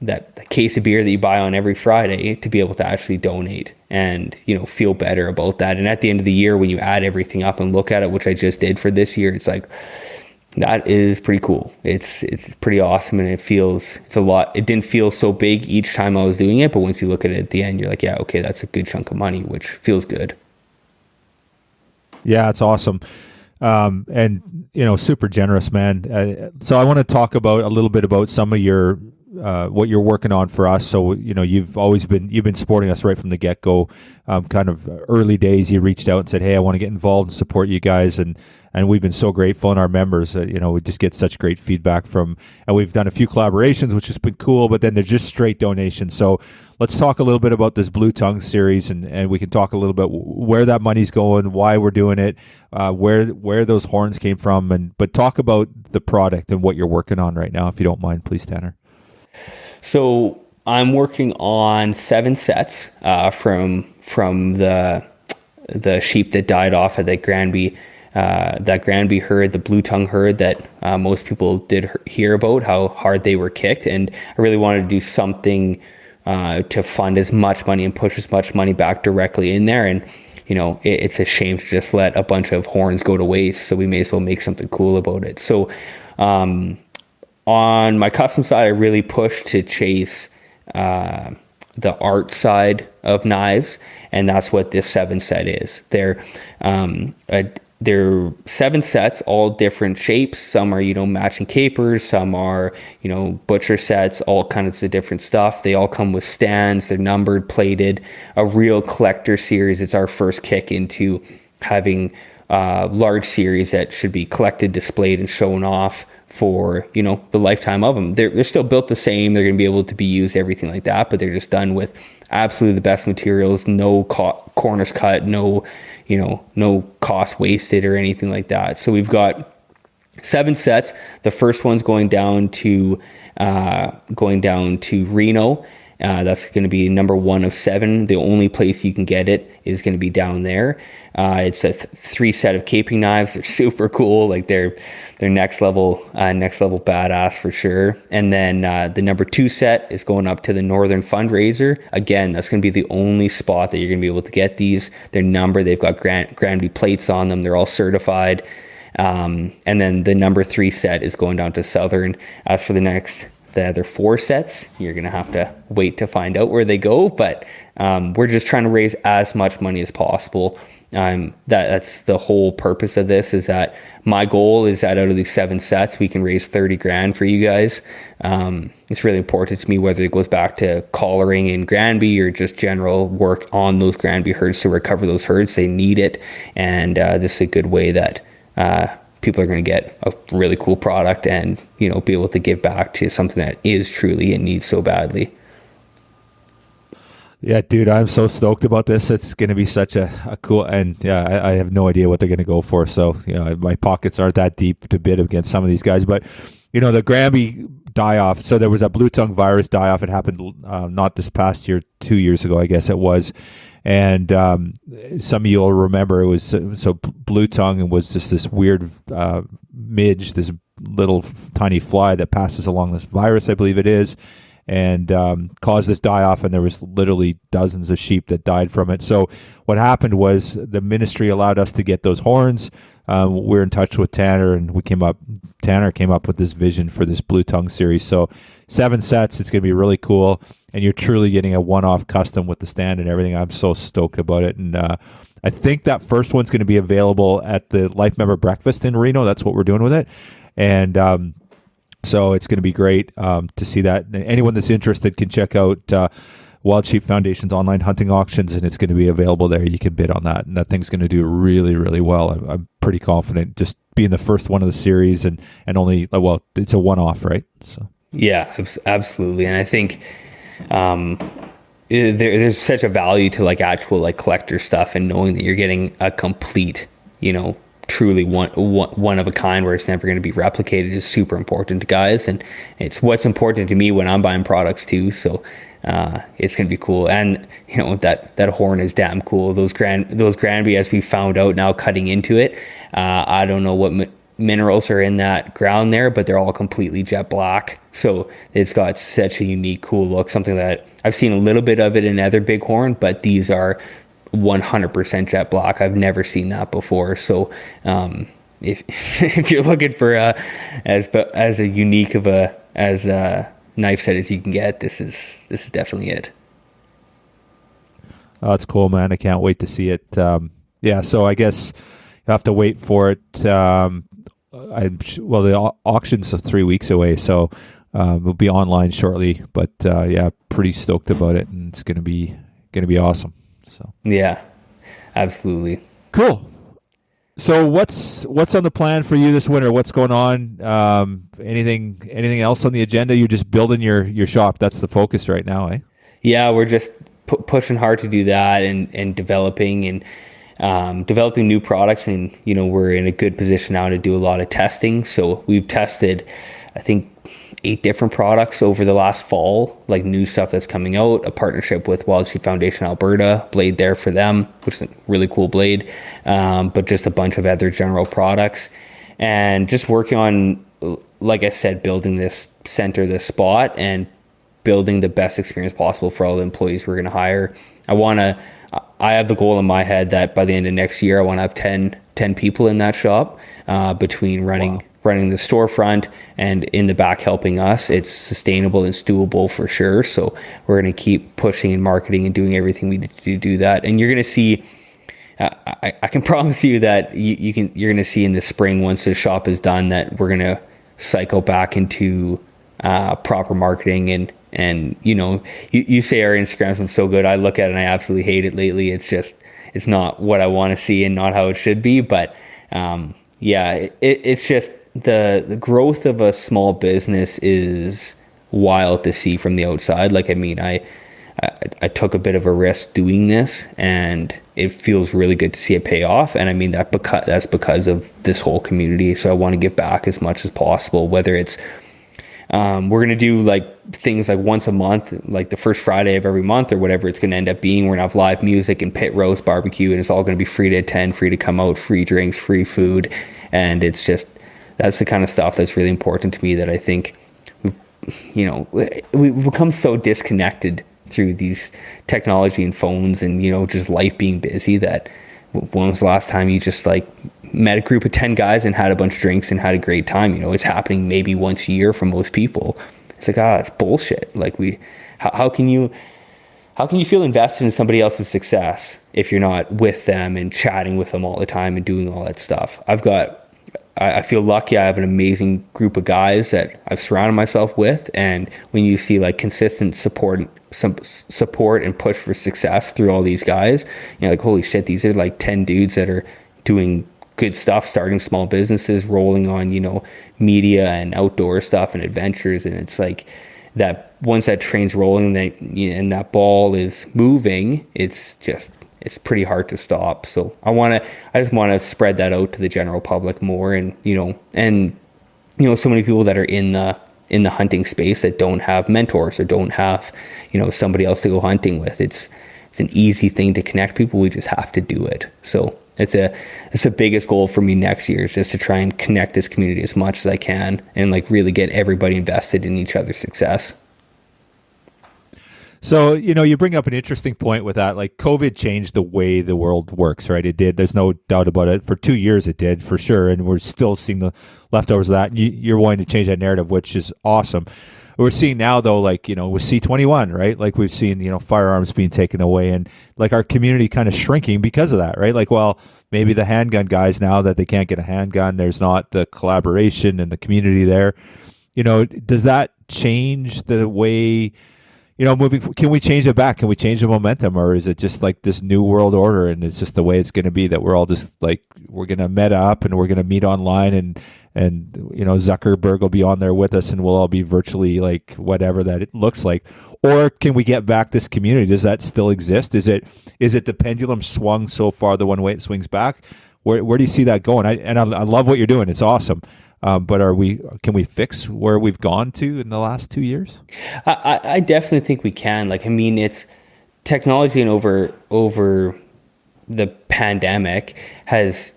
that case of beer that you buy on every Friday to be able to actually donate and, feel better about that. And at the end of the year, when you add everything up and look at it, which I just did for this year, it's like, that is pretty cool. It's pretty awesome. And it's a lot. It didn't feel so big each time I was doing it, but once you look at it at the end, you're like, yeah, okay, that's a good chunk of money, which feels good. Yeah, it's awesome. And super generous, man. So I want to talk a little bit about some of your what you're working on for us. So you've been supporting us right from the get-go. Kind of early days, you reached out and said, hey, I want to get involved and support you guys, and we've been so grateful. And our members, we just get such great feedback and we've done a few collaborations, which has been cool, but then there's just straight donations. So let's talk a little bit about this Blue Tongue series, and we can talk a little bit where that money's going, why we're doing it, where those horns came from, but talk about the product and what you're working on right now, if you don't mind, please, Tanner. So I'm working on 7 sets from the sheep that died off at that Granby herd, the Blue Tongue herd that most people did hear about, how hard they were kicked. And I really wanted to do something to fund as much money and push as much money back directly in there. And, it's a shame to just let a bunch of horns go to waste. So we may as well make something cool about it. So on my custom side, I really pushed to chase the art side of knives, and that's what this 7 set is. They're 7 sets, all different shapes. Some are, matching capers. Some are, butcher sets, all kinds of different stuff. They all come with stands. They're numbered, plated, a real collector series. It's our first kick into having large series that should be collected, displayed, and shown off for, the lifetime of them. They're still built the same. They're going to be able to be used, everything like that, but they're just done with absolutely the best materials, no corners cut, no cost wasted or anything like that. So we've got 7 sets. The first one's going down to Reno. That's going to be number 1 of 7. The only place you can get it is going to be down there. It's a 3 set of caping knives. They're super cool. Like they're next level badass for sure. And then the number 2 set is going up to the Northern Fundraiser. Again, that's going to be the only spot that you're going to be able to get these. They're numbered. They've got Granby plates on them. They're all certified. And then the number 3 set is going down to Southern. As for the next the other 4 sets, you're going to have to wait to find out where they go. But we're just trying to raise as much money as possible. That's the whole purpose of this, is that my goal is that out of these 7 sets, we can raise 30 grand for you guys. It's really important to me, whether it goes back to collaring in Granby or just general work on those Granby herds to recover those herds. They need it. And this is a good way that people are going to get a really cool product and, you know, be able to give back to something that is truly in need so badly. Yeah, dude, I'm so stoked about this. It's going to be such a cool, and yeah, I have no idea what they're going to go for. So, you know, my pockets aren't that deep to bid against some of these guys. But, you know, the Granby die-off, so there was a blue tongue virus die-off. It happened not this past year, 2 years ago, I guess it was. And some of you will remember it was, so blue tongue was just this weird midge, this little tiny fly that passes along this virus, I believe it is, and caused this die-off, and there was literally dozens of sheep that died from it. So what happened was the ministry allowed us to get those horns. We're in touch with Tanner, and Tanner came up with this vision for this blue tongue series. So 7 sets, it's going to be really cool, and you're truly getting a one-off custom with the stand and everything. I'm so stoked about it. And I think that first one's going to be available at the Life Member Breakfast in Reno. That's what we're doing with it. And so it's going to be great to see that. Anyone that's interested can check out Wild Sheep Foundation's online hunting auctions, and it's going to be available there. You can bid on that, and that thing's going to do really, really well. I'm pretty confident, just being the first one of the series, and only, well, it's a one-off, right? So yeah, absolutely. And I think there's such a value to like actual like collector stuff, and knowing that you're getting a complete, you know, truly one of a kind, where it's never going to be replicated, is super important to guys, and it's what's important to me when I'm buying products too. So it's going to be cool. And you know, that horn is damn cool. Those Granby, as we found out now cutting into it, I don't know what minerals are in that ground there, but they're all completely jet black. So it's got such a unique, cool look, something that I've seen a little bit of it in other bighorn, but these are 100% jet black. I've never seen that before. So if you're looking for as a unique of a knife set as you can get, this is definitely it. Oh, that's cool, man. I can't wait to see it. Yeah, so I guess you have to wait for it. The auction's 3 weeks away, so it'll be online shortly. But yeah, pretty stoked about it, and it's gonna be awesome. So yeah, absolutely cool. So what's on the plan for you this winter? What's going on? Anything else on the agenda? You're just building your shop. That's the focus right now, eh? Yeah, we're just pushing hard to do that, and developing new products. And you know, we're in a good position now to do a lot of testing. So we've tested, I think, 8 different products over the last fall, like new stuff that's coming out, a partnership with Wild Sheep Foundation Alberta, blade there for them, which is a really cool blade, but just a bunch of other general products, and just working on, like I said, building this center, this spot, and building the best experience possible for all the employees we're going to hire. I have the goal in my head that by the end of next year, I want to have 10 people in that shop, between running the storefront and in the back helping us. It's sustainable, it's doable for sure. So we're going to keep pushing and marketing and doing everything we need to do that. And you're going to see, I can promise you that you're going to see in the spring, once the shop is done, that we're going to cycle back into proper marketing. And you know, you say our Instagram's been so good. I look at it and I absolutely hate it lately. It's not what I want to see and not how it should be. But yeah, it's just, the growth of a small business is wild to see from the outside. Like, I mean, I took a bit of a risk doing this, and it feels really good to see it pay off. And I mean, that's because of this whole community. So I want to give back as much as possible, whether it's, we're going to do like things like once a month, like the first Friday of every month or whatever it's going to end up being. We're going to have live music and pit roast barbecue, and it's all going to be free to attend, free to come out, free drinks, free food. And it's just, that's the kind of stuff that's really important to me, that I think, you know, we've become so disconnected through these technology and phones and, you know, just life being busy, that when was the last time you just like met a group of 10 guys and had a bunch of drinks and had a great time? You know, it's happening maybe once a year for most people. It's like, it's bullshit. Like how can you feel invested in somebody else's success if you're not with them and chatting with them all the time and doing all that stuff? I feel lucky. I have an amazing group of guys that I've surrounded myself with. And when you see like consistent support and push for success through all these guys, you're like, holy shit, these are like 10 dudes that are doing good stuff, starting small businesses, rolling on, media and outdoor stuff and adventures. And it's like that once that train's rolling and that ball is moving, it's pretty hard to stop. So I just want to spread that out to the general public more. And, so many people that are in the hunting space that don't have mentors or don't have, somebody else to go hunting with. It's an easy thing to connect people. We just have to do it. So it's the biggest goal for me next year, is just to try and connect this community as much as I can and like really get everybody invested in each other's success. So, you bring up an interesting point with that. Like, COVID changed the way the world works, right? It did. There's no doubt about it. For 2 years, it did, for sure. And we're still seeing the leftovers of that. And you're wanting to change that narrative, which is awesome. We're seeing now, though, like, with C21, right? Like, we've seen, firearms being taken away and, like, our community kind of shrinking because of that, right? Like, well, maybe the handgun guys, now that they can't get a handgun, there's not the collaboration and the community there. Does that change the way... can we change it back? Can we change the momentum, or is it just like this new world order and it's just the way it's going to be, that we're all just like, we're going to meta up and we're going to meet online and Zuckerberg will be on there with us and we'll all be virtually like whatever that it looks like? Or can we get back this community? Does that still exist? Is it the pendulum swung so far the one way it swings back? Where do you see that going? I love what you're doing. It's awesome. But can we fix where we've gone to in the last 2 years? I definitely think we can. Like, I mean, it's technology, and over the pandemic has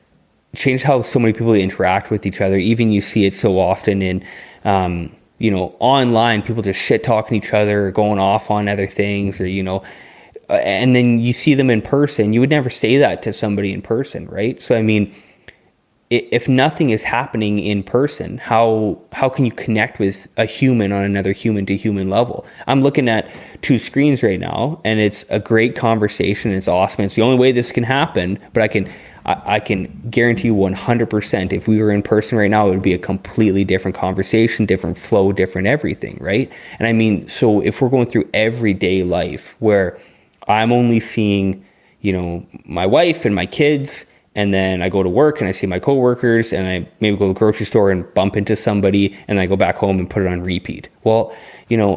changed how so many people interact with each other. Even you see it so often in, online, people just shit talking each other, or going off on other things, or, and then you see them in person. You would never say that to somebody in person, right? So, I mean, if nothing is happening in person, how can you connect with a human on another human to human level? I'm looking at 2 screens right now, and it's a great conversation. It's awesome. It's the only way this can happen, but I can guarantee you 100%, if we were in person right now, it would be a completely different conversation, different flow, different everything, right? And I mean, so if we're going through everyday life where I'm only seeing, my wife and my kids, and then I go to work and I see my coworkers, and I maybe go to the grocery store and bump into somebody, and I go back home and put it on repeat. Well,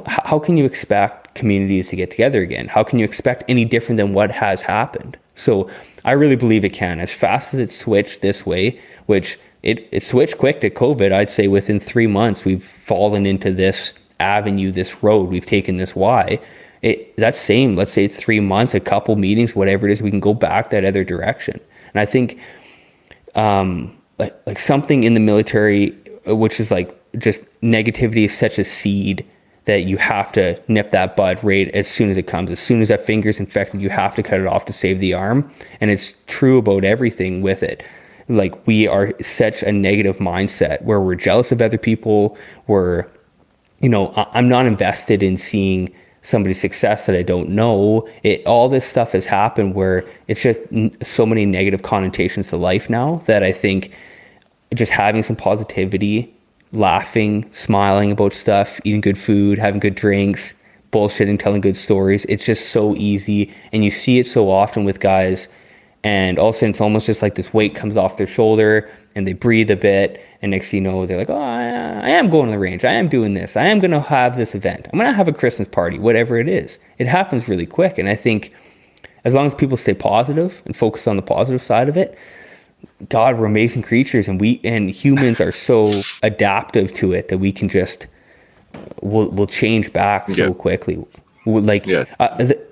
how can you expect communities to get together again? How can you expect any different than what has happened? So I really believe it can. As fast as it switched this way, which it switched quick to COVID, I'd say within 3 months, we've fallen into this avenue, this road, we've taken this Y. That's same, let's say 3 months, a couple meetings, whatever it is, we can go back that other direction. And I think like something in the military, which is like just negativity is such a seed that you have to nip that bud right as soon as it comes. As soon as that finger's infected, you have to cut it off to save the arm. And it's true about everything with it. Like, we are such a negative mindset where we're jealous of other people. I'm not invested in seeing somebody's success that I don't know. All this stuff has happened where it's just so many negative connotations to life now, that I think just having some positivity, laughing, smiling about stuff, eating good food, having good drinks, bullshitting, telling good stories, it's just so easy. And you see it so often with guys, and all of a sudden it's almost just like this weight comes off their shoulder and they breathe a bit, and next thing you know, they're like, oh, I am going to the range, I am doing this, I am going to have this event, I'm going to have a Christmas party, whatever it is. It happens really quick. And I think as long as people stay positive and focus on the positive side of it, God, we're amazing creatures, and humans are so adaptive to it that we can just we'll change back so quickly.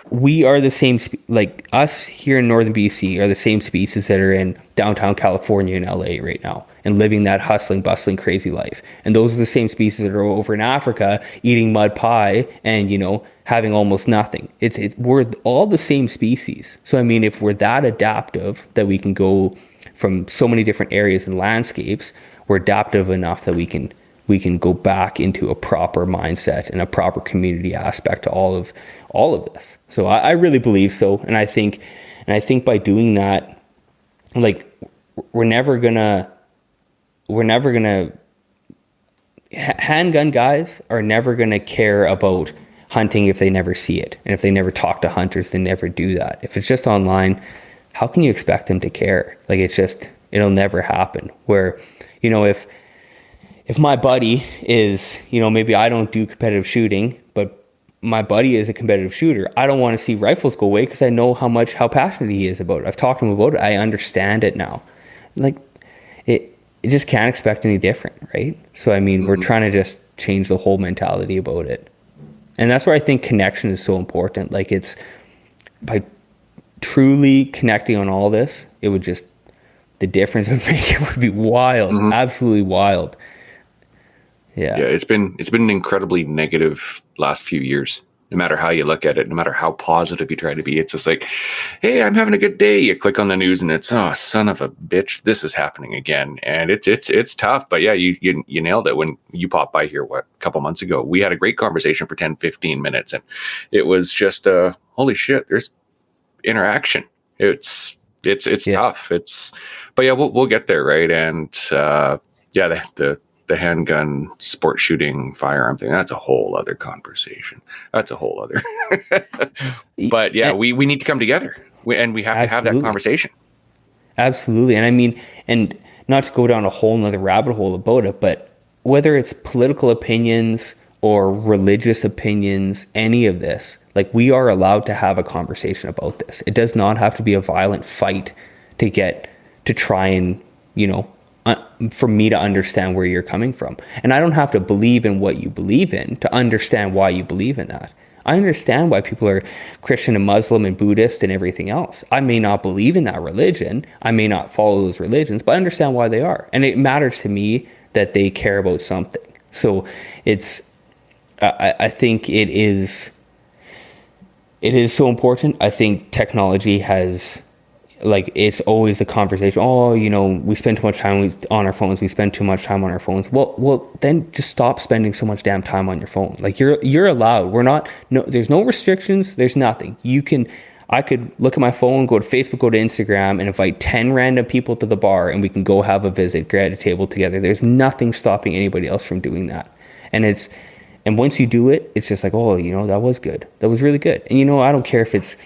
We are the same, like us here in northern BC are the same species that are in downtown California and LA right now and living that hustling, bustling, crazy life. And those are the same species that are over in Africa eating mud pie and, having almost nothing. We're all the same species. So, I mean, if we're that adaptive that we can go from so many different areas and landscapes, we're adaptive enough that we can we can go back into a proper mindset and a proper community aspect to all of this. So I really believe so. And I think by doing that, like, we're never gonna handgun guys are never gonna care about hunting if they never see it. And if they never talk to hunters, they never do that. If it's just online, how can you expect them to care? Like, it'll never happen. Where, you know, if my buddy is, you know, maybe I don't do competitive shooting, but my buddy is a competitive shooter, I don't want to see rifles go away because I know how passionate he is about it. I've talked to him about it. I understand it now. Like, it just can't expect any different, right? So, I mean, we're trying to just change the whole mentality about it. And that's where I think connection is so important. Like, it's by truly connecting on all this, it would just, the difference it would make, it would be wild, absolutely wild. Yeah, it's been an incredibly negative last few years. No matter how you look at it, no matter how positive you try to be, it's just like, hey, I'm having a good day. You click on the news and it's, oh, son of a bitch, this is happening again. And it's tough. But yeah, you nailed it when you popped by here, a couple months ago. We had a great conversation for 10, 15 minutes. And it was just, holy shit, there's interaction. It's tough. But yeah, we'll get there. Right. And the handgun sport shooting firearm thing, that's a whole other conversation. That's a whole other but yeah, we need to come together we have to have that conversation. Absolutely. And I mean, and not to go down a whole nother rabbit hole about it, but whether it's political opinions or religious opinions, any of this, like, we are allowed to have a conversation about this. It does not have to be a violent fight to try and, you know, for me to understand where you're coming from. And I don't have to believe in what you believe in to understand why you believe in that. I understand why people are Christian and Muslim and Buddhist and everything else. I may not believe in that religion. I may not follow those religions, but I understand why they are. And it matters to me that they care about something. So I think it is so important. I think technology has, like, it's always a conversation. Oh, you know, we spend too much time on our phones. We spend too much time on our phones. Well, then just stop spending so much damn time on your phone. Like, you're allowed. There's no restrictions. There's nothing. I could look at my phone, go to Facebook, go to Instagram, and invite 10 random people to the bar, and we can go have a visit, get at a table together. There's nothing stopping anybody else from doing that. And once you do it, it's just like, oh, you know, that was good. That was really good. And, you know, I don't care if it's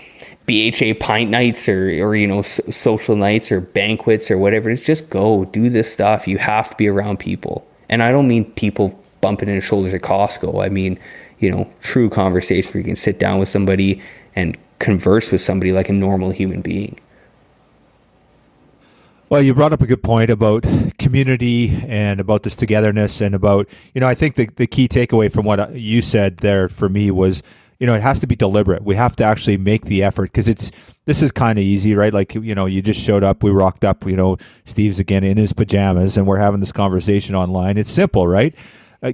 BHA pint nights or you know, social nights or banquets or whatever. It's just go do this stuff. You have to be around people. And I don't mean people bumping into shoulders at Costco. I mean, you know, true conversation where you can sit down with somebody and converse with somebody like a normal human being. Well, you brought up a good point about community and about this togetherness and about, you know, I think the key takeaway from what you said there for me was, you know, it has to be deliberate. We have to actually make the effort, because this is kind of easy, right? Like, you know, you just showed up, we rocked up, you know, Steve's again in his pajamas and we're having this conversation online. It's simple, right?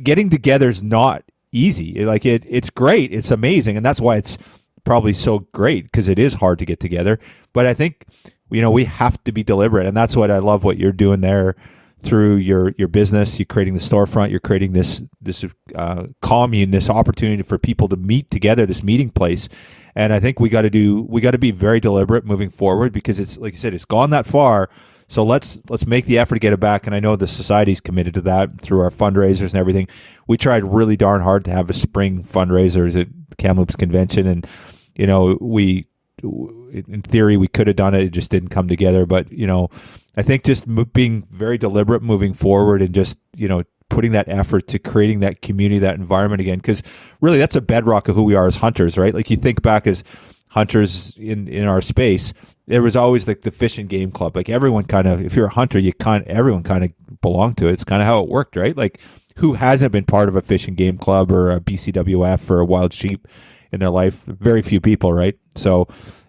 Getting together is not easy. Like, it's great. It's amazing. And that's why it's probably so great, because it is hard to get together. But I think, you know, we have to be deliberate. And that's what I love what you're doing there through your business. You're creating the storefront. You're creating this commune, this opportunity for people to meet together, this meeting place. And I think we got to be very deliberate moving forward, because it's, like you said, it's gone that far. So let's make the effort to get it back. And I know the society's committed to that through our fundraisers and everything. We tried really darn hard to have a spring fundraiser at Kamloops Convention, and you know, in theory we could have done it. It just didn't come together. But you know, I think just being very deliberate moving forward and just, you know, putting that effort to creating that community, that environment again, because really that's a bedrock of who we are as hunters, right? Like, you think back as hunters in our space, there was always like the fish and game club. Like, everyone kind of, if you're a hunter, everyone kind of belonged to it. It's kind of how it worked, right? Like, who hasn't been part of a fish and game club or a BCWF or a wild sheep in their life? Very few people, right? So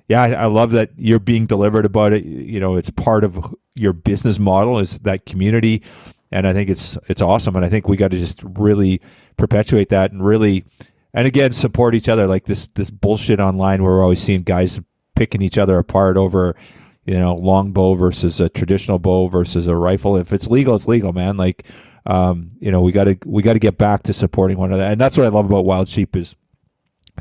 yeah, I love that you're being deliberate about it. You know, it's part of your business model is that community. And I think it's awesome. And I think we got to just really perpetuate that and really, and again, support each other. Like this bullshit online where we're always seeing guys picking each other apart over, you know, longbow versus a traditional bow versus a rifle. If it's legal, it's legal, man. Like, we got to get back to supporting one another. And that's what I love about Wild Sheep is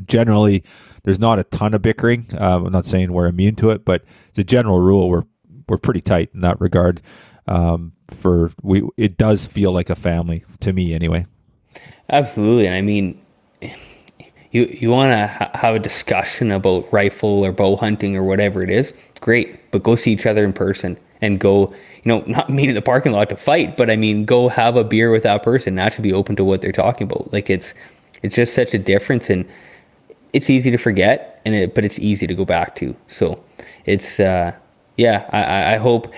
generally there's not a ton of bickering. I'm not saying we're immune to it, but as a general rule, we're pretty tight in that regard. It does feel like a family to me anyway. Absolutely. And I mean, you want to have a discussion about rifle or bow hunting or whatever it is, great, but go see each other in person and go, not meet in the parking lot to fight, but I mean, go have a beer with that person and actually be open to what they're talking about. Like it's just such a difference, and it's easy to forget, but it's easy to go back to. So it's, I hope,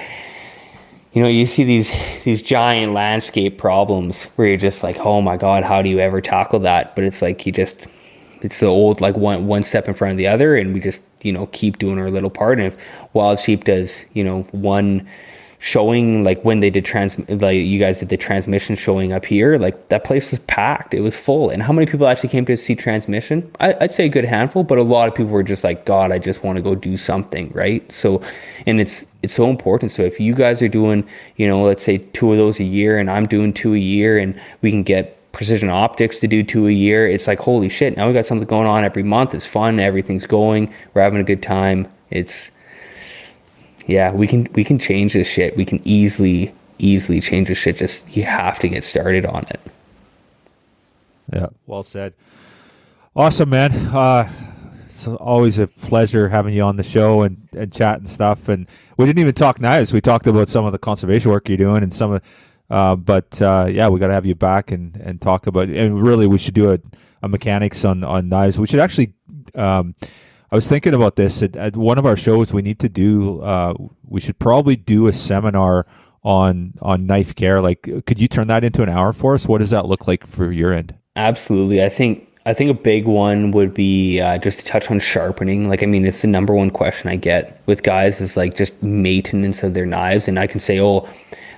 you see these giant landscape problems where you're just like, oh my God, how do you ever tackle that? But it's like, it's the old, like one step in front of the other, and we just, keep doing our little part. And if Wild Sheep does, one showing, like when they did you guys did the transmission showing up here, like that place was packed, it was full. And how many people actually came to see transmission? I'd say a good handful, but a lot of people were just like, God, I just want to go do something, right? So, and it's so important. So if you guys are doing, let's say 2 of those a year, and I'm doing 2 a year, and we can get Precision Optics to do 2 a year, it's like, holy shit, now we got something going on every month. It's fun, everything's going, we're having a good time. We can change this shit. We can easily change this shit. Just, you have to get started on it. Yeah, well said. Awesome, man. It's always a pleasure having you on the show and chat and stuff. And we didn't even talk knives. We talked about some of the conservation work you're doing and some of, we got to have you back and talk about, and really we should do a mechanics on knives. We should actually, I was thinking about this at one of our shows. We need to do, we should probably do a seminar on knife care. Like, could you turn that into an hour for us? What does that look like for your end? Absolutely. I think a big one would be just to touch on sharpening. Like, I mean, it's the number one question I get with guys is like just maintenance of their knives. And I can say,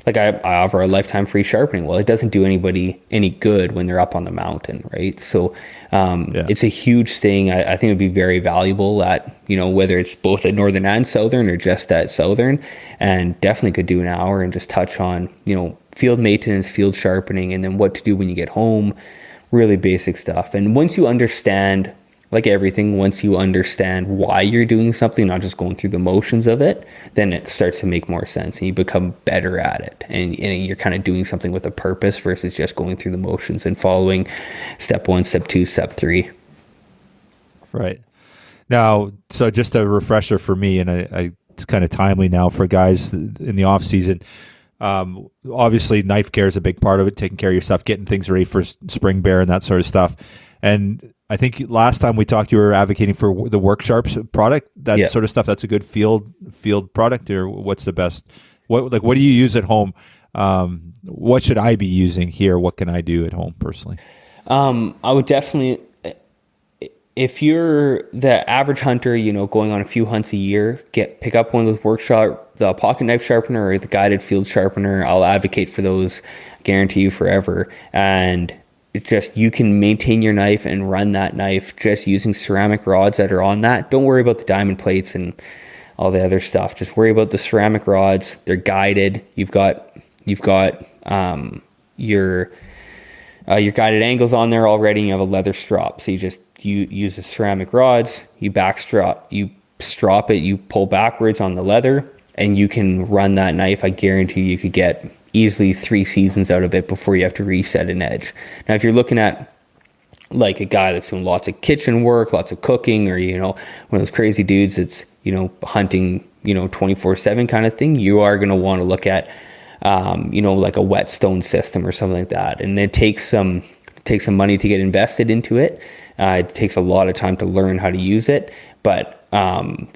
like I offer a lifetime free sharpening. Well, it doesn't do anybody any good when they're up on the mountain, right? So it's a huge thing. I think it would be very valuable at, whether it's both at Northern and Southern or just at Southern, and definitely could do an hour and just touch on, field maintenance, field sharpening, and then what to do when you get home, really basic stuff. And once you understand, like everything, once you understand why you're doing something, not just going through the motions of it, then it starts to make more sense and you become better at it. And you're kind of doing something with a purpose versus just going through the motions and following step 1, step 2, step 3. Right. Now, so just a refresher for me, and it's kind of timely now for guys in the off season. Obviously knife care is a big part of it, taking care of your stuff, getting things ready for spring bear and that sort of stuff. And I think last time we talked, you were advocating for the Work Sharps product, sort of stuff. That's a good field product, or what's the best? What do you use at home? What should I be using here? What can I do at home personally? I would definitely, if you're the average hunter, going on a few hunts a year, pick up one of those Work Sharp, the pocket knife sharpener or the guided field sharpener. I'll advocate for those, guarantee you forever. And it's just, you can maintain your knife and run that knife just using ceramic rods that are on that. Don't worry about the diamond plates and all the other stuff. Just worry about the ceramic rods. They're guided. You've got your guided angles on there already. And you have a leather strop. So you use the ceramic rods, you strop it, you pull backwards on the leather, and you can run that knife. I guarantee you could get easily 3 seasons out of it before you have to reset an edge. Now, if you're looking at like a guy that's doing lots of kitchen work, lots of cooking, or, one of those crazy dudes that's, hunting, 24/7 kind of thing, you are going to want to look at, like a whetstone system or something like that. And it takes some money to get invested into it. It takes a lot of time to learn how to use it. But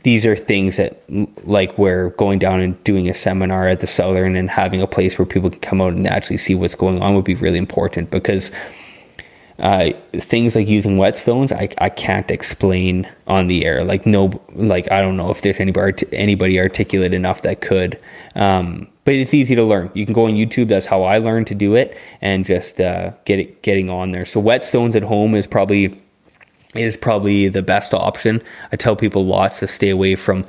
these are things that, like, we're going down and doing a seminar at the Southern and having a place where people can come out and actually see what's going on would be really important, because things like using whetstones, I can't explain on the air. I don't know if there's anybody articulate enough that could. But it's easy to learn. You can go on YouTube. That's how I learned to do it, and just getting on there. So whetstones at home is probably the best option. I tell people lots to stay away from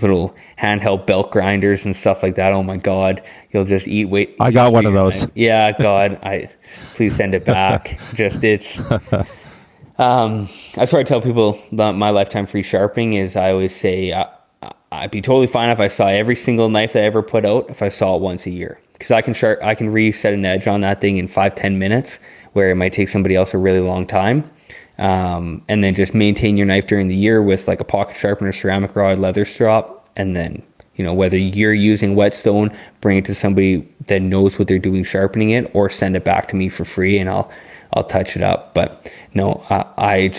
little handheld belt grinders and stuff like that. Oh my God, you'll just eat weight. I got one of those. Yeah, God, please send it back. Just it's. That's where I tell people about my lifetime free sharpening is I always say I'd be totally fine if I saw every single knife that I ever put out if I saw it once a year, because I can reset an edge on that thing in 5-10 minutes where it might take somebody else a really long time. And then just maintain your knife during the year with like a pocket sharpener, ceramic rod, leather strop, and then whether you're using whetstone, bring it to somebody that knows what they're doing sharpening it, or send it back to me for free and I'll touch it up. But no, I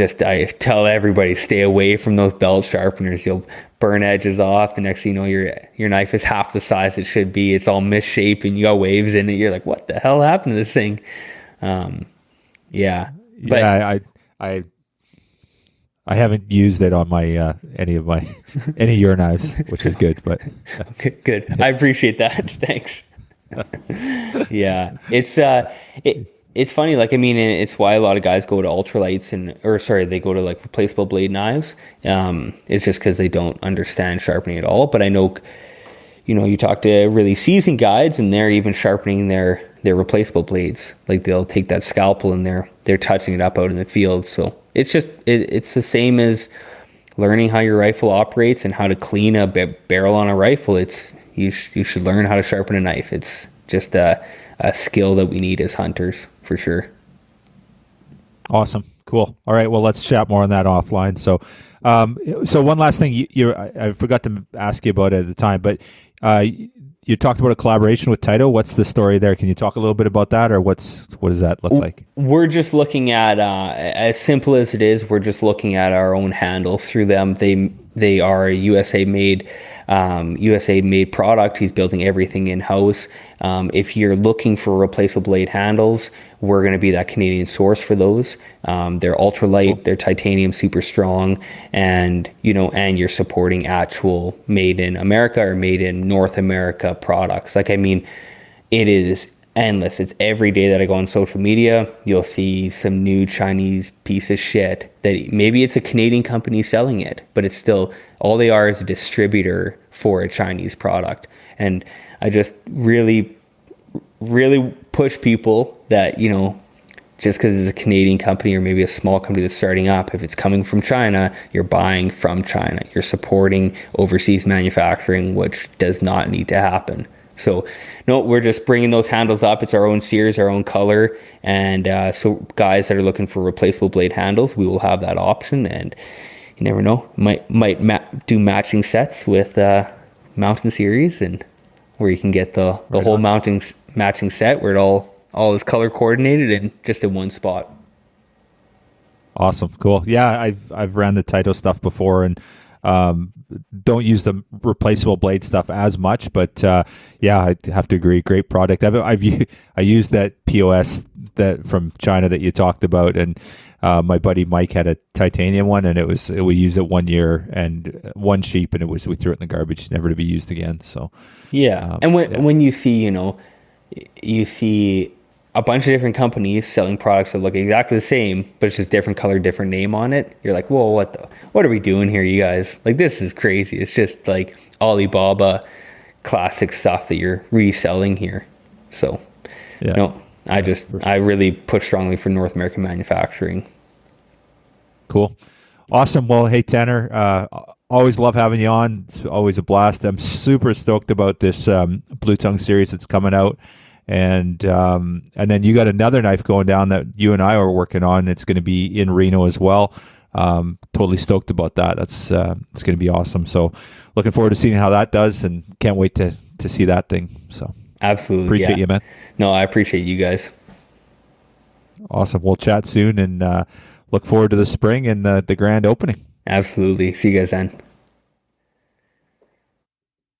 tell everybody, stay away from those belt sharpeners. You'll burn edges off. The next thing you know, your knife is half the size it should be. It's all misshapen. You got waves in it. You're like, what the hell happened to this thing? Yeah. But I haven't used it on my any of your knives, which is good. But okay, good. I appreciate that. Thanks. Yeah, it's funny. Like, I mean, it's why a lot of guys go to ultralights they go to like replaceable blade knives. It's just because they don't understand sharpening at all. But I know, you talk to really seasoned guides and they're even sharpening their replaceable blades. Like they'll take that scalpel and they're touching it up out in the field. So it's just, it's the same as learning how your rifle operates and how to clean a barrel on a rifle. You should learn how to sharpen a knife. It's just a skill that we need as hunters for sure. Awesome. Cool. All right. Well, let's chat more on that offline. So one last thing I forgot to ask you about it at the time, but you talked about a collaboration with Taito. What's the story there? Can you talk a little bit about that, or what does that look like? We're just looking at, as simple as it is, we're just looking at our own handles through them. They are a USA made product. He's building everything in house. If you're looking for replaceable blade handles, we're going to be that Canadian source for those. They're ultralight, cool. They're titanium, super strong, and you're supporting actual made in America or made in North America products. Like, I mean, it is endless. It's every day that I go on social media, you'll see some new Chinese piece of shit that maybe it's a Canadian company selling it, but it's still, all they are is a distributor for a Chinese product. And I just really, really push people that, just because it's a Canadian company or maybe a small company that's starting up, if it's coming from China, you're buying from China. You're supporting overseas manufacturing, which does not need to happen. So, no, we're just bringing those handles up. It's our own series, our own color. And so guys that are looking for replaceable blade handles, we will have that option. And you never know, might do matching sets with Mountain Series, and where you can get the whole matching set where it all is color coordinated and just in one spot. Awesome. Cool. Yeah, I've ran the Taito stuff before, and don't use the replaceable blade stuff as much, but yeah, I have to agree. Great product. I used that POS that from China that you talked about, and my buddy Mike had a titanium one, and we used it 1 year and one sheep, and we threw it in the garbage, never to be used again. So yeah, and when you see you see a bunch of different companies selling products that look exactly the same, but it's just different color, different name on it. You're like, whoa, what are we doing here, you guys? Like, this is crazy. It's just like Alibaba classic stuff that you're reselling here. So, yeah. I really push strongly for North American manufacturing. Cool. Awesome. Well, hey, Tanner, always love having you on. It's always a blast. I'm super stoked about this Blue Tongue series that's coming out. And then you got another knife going down that you and I are working on. It's going to be in Reno as well. Totally stoked about that. It's going to be awesome. So looking forward to seeing how that does, and can't wait to see that thing. So absolutely appreciate you, man. No, I appreciate you guys. Awesome. We'll chat soon, and look forward to the spring and the grand opening. Absolutely. See you guys then.